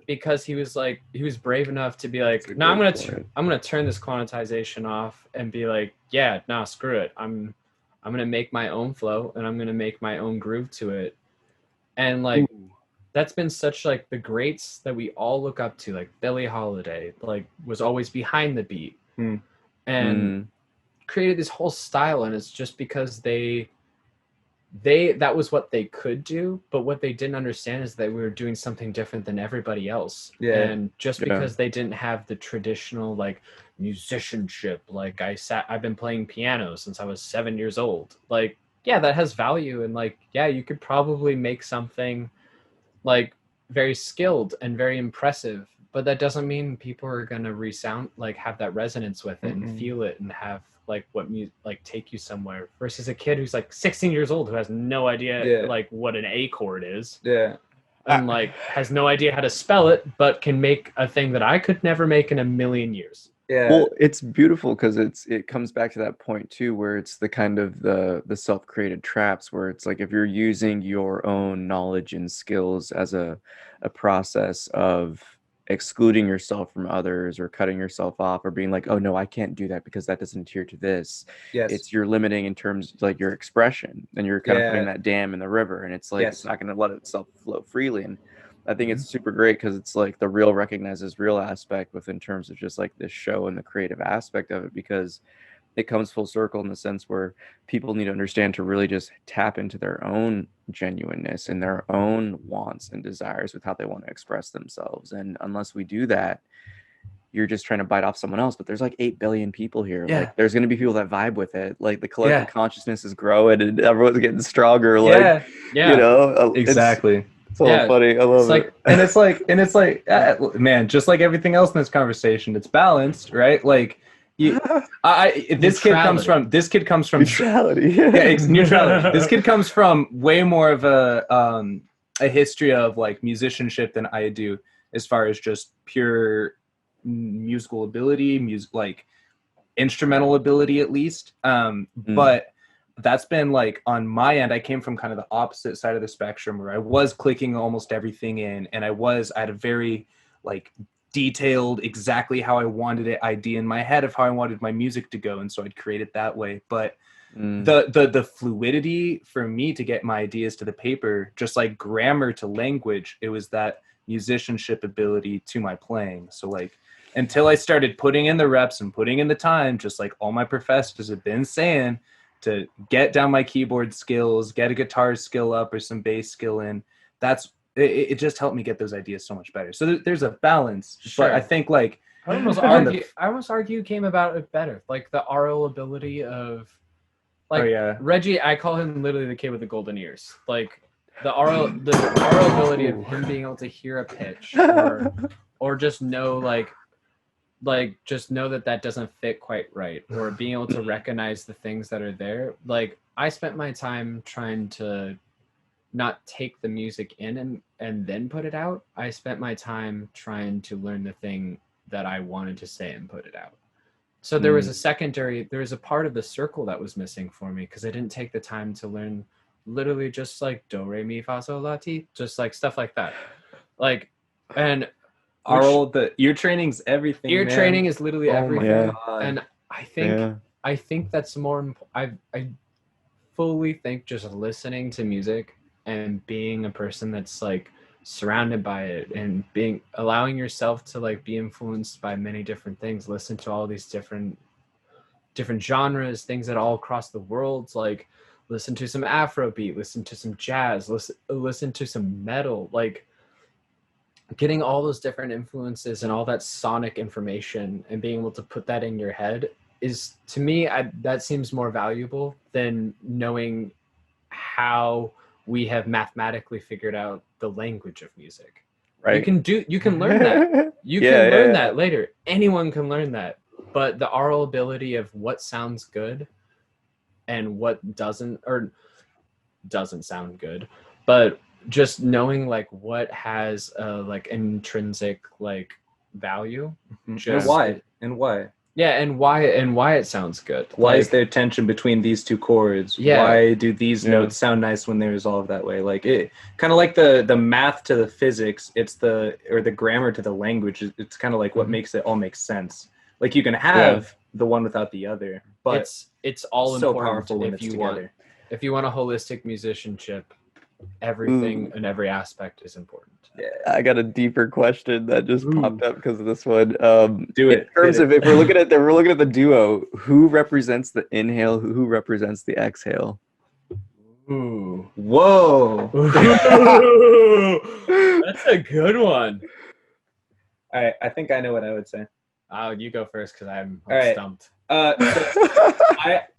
because he was brave enough to be like, no, I'm gonna turn this quantization off and be like, yeah, nah, screw it. I'm gonna make my own flow and I'm gonna make my own groove to it. And like that's been such like the greats that we all look up to, like Billie Holiday, like was always behind the beat and created this whole style, and it's just because they that was what they could do, but what they didn't understand is that we were doing something different than everybody else. And just because they didn't have the traditional like musicianship, like I've been playing piano since I was 7 years old, like that has value, and like you could probably make something like very skilled and very impressive, but that doesn't mean people are gonna resound like have that resonance with it and feel it and have like what like take you somewhere, versus a kid who's like 16 years old who has no idea like what an A chord is and like has no idea how to spell it, but can make a thing that I could never make in a million years. Well, it's beautiful because it comes back to that point too, where it's the kind of the self-created traps, where it's like if you're using your own knowledge and skills as a process of excluding yourself from others or cutting yourself off or being like, oh no, I can't do that because that doesn't adhere to this. It's you're limiting in terms of like your expression, and you're kind of putting that dam in the river, and it's like it's not going to let itself flow freely. And I think it's super great because it's like the real recognizes real aspect within terms of just like this show and the creative aspect of it, because it comes full circle in the sense where people need to understand to really just tap into their own genuineness and their own wants and desires with how they want to express themselves. And unless we do that, you're just trying to bite off someone else. But there's like 8 billion people here. Like there's going to be people that vibe with it. Like the collective consciousness is growing and everyone's getting stronger. Like, you know, exactly. It's so funny. I love it. And it's like, man, just like everything else in this conversation, it's balanced, right? Like, this kid comes from neutrality. It's neutrality. This kid comes from way more of a history of like musicianship than I do, as far as just pure musical ability, like instrumental ability at least. But that's been like on my end. I came from kind of the opposite side of the spectrum, where I was clicking almost everything in, and I had a very like detailed exactly how I wanted it idea in my head of how I wanted my music to go, and so I'd create it that way. But the fluidity for me to get my ideas to the paper, just like grammar to language, it was that musicianship ability to my playing. So like until I started putting in the reps and putting in the time, just like all my professors have been saying, to get down my keyboard skills, get a guitar skill up or some bass skill in, it just helped me get those ideas so much better. So there's a balance, but I think like I almost argue came about it better, like the aural ability of like Reggie. I call him literally the kid with the golden ears. Like the aural ability of him being able to hear a pitch or just know just know that doesn't fit quite right, or being able to recognize the things that are there. Like I spent my time trying to not take the music in and then put it out. I spent my time trying to learn the thing that I wanted to say and put it out. So there was a part of the circle that was missing for me, because I didn't take the time to learn literally just like do re mi fa sol la ti, just like stuff like that. Like, and The ear training's everything. ear man. training is literally Oh my everything. God. And I think that's more I fully think just listening to music and being a person that's like surrounded by it and allowing yourself to like be influenced by many different things, listen to all these different genres, things that all across the world, like listen to some Afrobeat, listen to some jazz, listen to some metal, like getting all those different influences and all that sonic information and being able to put that in your head is, to me, that seems more valuable than knowing how we have mathematically figured out the language of music. Right. You can learn that. You can learn that later. Anyone can learn that. But the oral ability of what sounds good and what doesn't sound good, but just knowing like what has like intrinsic like value, and why yeah, and why it sounds good. Why like, is there tension between these two chords? Yeah. Why do these notes sound nice when they resolve that way? Like it kind of like the math to the physics, or the grammar to the language. It's kind of like what makes it all make sense. Like you can have the one without the other, but it's all so important powerful when if it's you together. if you want a holistic musicianship, everything and every aspect is important. Yeah. I got a deeper question that just popped up because of this one. Do it. In terms of if we're looking at the duo, who represents the inhale? Who represents the exhale? Ooh. Whoa. That's a good one. I think I know what I would say. Oh, you go first because I'm stumped. So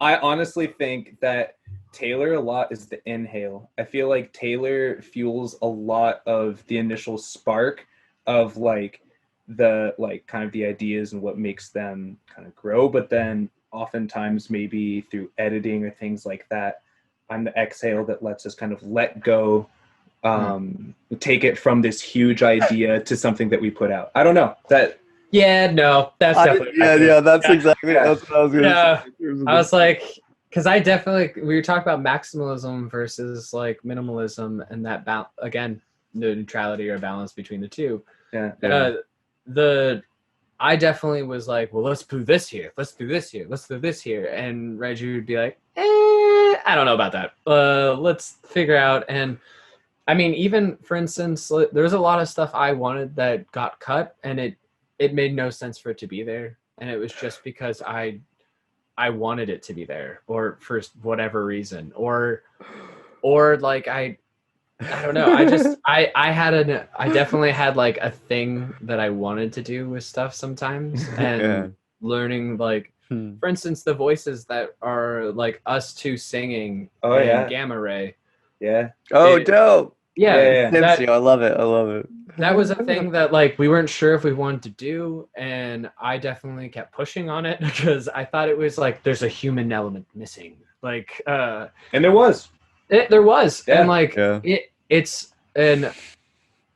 I honestly think that Taylor a lot is the inhale. I feel like Taylor fuels a lot of the initial spark of like the kind of the ideas and what makes them kind of grow, but then oftentimes maybe through editing or things like that, I'm the exhale that lets us kind of let go, take it from this huge idea to something that we put out. I don't know that. Yeah, no, that's definitely that's exactly that's what I was gonna say. I was like, because I definitely, we were talking about maximalism versus like minimalism, and that again, the neutrality or balance between the two. I definitely was like, well, let's do this here, let's do this here, let's do this here, and Reggie would be like, I don't know about that. Let's figure out. And I mean, even for instance, there was a lot of stuff I wanted that got cut, and it made no sense for it to be there, and it was just because I wanted it to be there, or for whatever reason, or like I don't know. I definitely had like a thing that I wanted to do with stuff sometimes, and learning like, for instance, the voices that are like us two singing in Gamma Ray. Yeah. Dope. Yeah. I love it. That was a thing that like we weren't sure if we wanted to do, and I definitely kept pushing on it because I thought it was like there's a human element missing. Like and there was. There was. Yeah. And like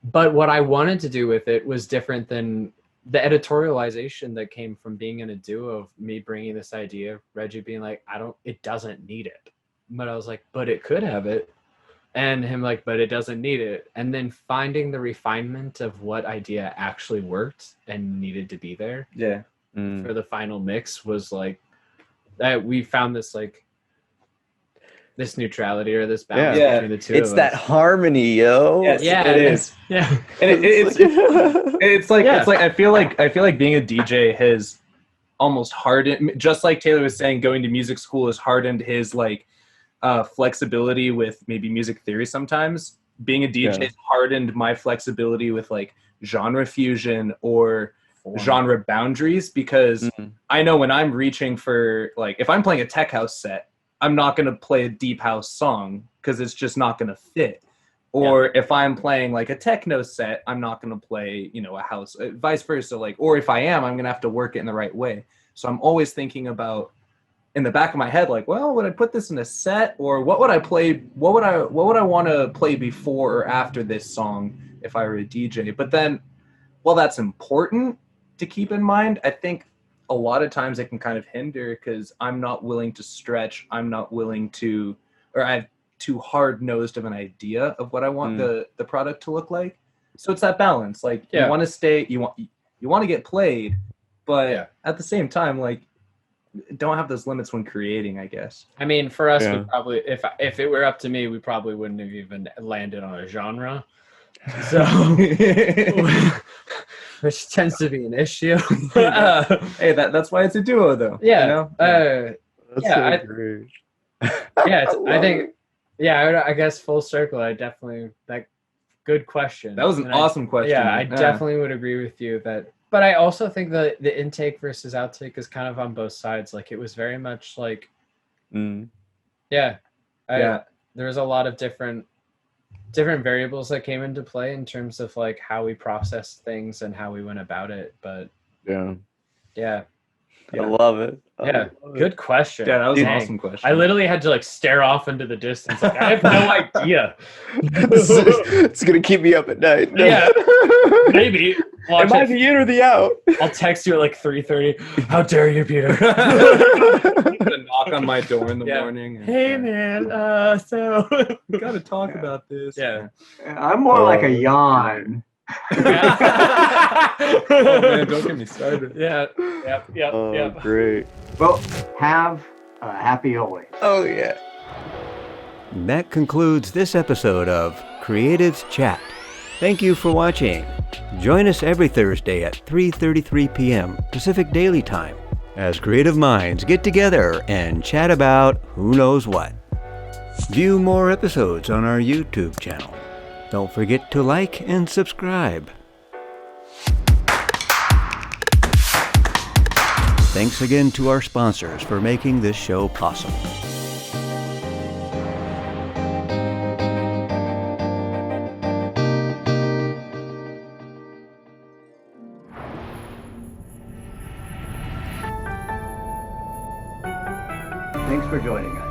but what I wanted to do with it was different than the editorialization that came from being in a duo, of me bringing this idea, Reggie being like, it doesn't need it. But I was like, but it could have it. And him like, but it doesn't need it. And then finding the refinement of what idea actually worked and needed to be there. Yeah. For the final mix was like that we found this like this neutrality or this balance between the two. It's that harmony, yo. Yes, yeah, it is. Yeah. And it's like I feel like being a DJ has almost hardened, just like Taylor was saying, going to music school has hardened his like flexibility with maybe music theory sometimes. Being a DJ has hardened my flexibility with like genre fusion or genre boundaries, because I know when I'm reaching for like, if I'm playing a tech house set, I'm not going to play a deep house song because it's just not going to fit. Or if I'm playing like a techno set, I'm not going to play, a house, vice versa. Like, or if I am, I'm going to have to work it in the right way. So I'm always thinking about, in the back of my head, like, well, would I put this in a set, or what would I play? What would I want to play before or after this song if I were a DJ? But then, well, that's important to keep in mind. I think a lot of times it can kind of hinder because I'm not willing to stretch. I'm not willing to, or I have too hard-nosed of an idea of what I want the product to look like. So it's that balance. Like you want to stay, you want to get played, but at the same time, like don't have those limits when creating, I guess. I mean, for us, we probably, if it were up to me, we probably wouldn't have even landed on a genre. So, which tends to be an issue. Hey, that's why it's a duo, though. Yeah. You know? That's so great. I think, I guess full circle. I definitely good question. That was an awesome question. Yeah, I definitely would agree with you that. But I also think that the intake versus outtake is kind of on both sides. Like it was very much like, there was a lot of different variables that came into play in terms of like how we processed things and how we went about it. But I love it. Good question. Yeah, that was an awesome question. I literally had to like stare off into the distance. Like I have no idea. It's gonna keep me up at night. Yeah, maybe. Am I the in or the out? I'll text you at like 3:30. How dare you, Peter? Gonna knock on my door in the morning. And, hey, man. So we gotta talk about this. Yeah. I'm more like a yawn. Oh man, don't get me started. Yep. Great. Well, have a happy always. Oh yeah. That concludes this episode of Creatives Chat. Thank you for watching. Join us every Thursday at 3:33 p.m. Pacific Daily Time as creative minds get together and chat about who knows what. View more episodes on our YouTube channel. Don't forget to like and subscribe. Thanks again to our sponsors for making this show possible. Thanks for joining us.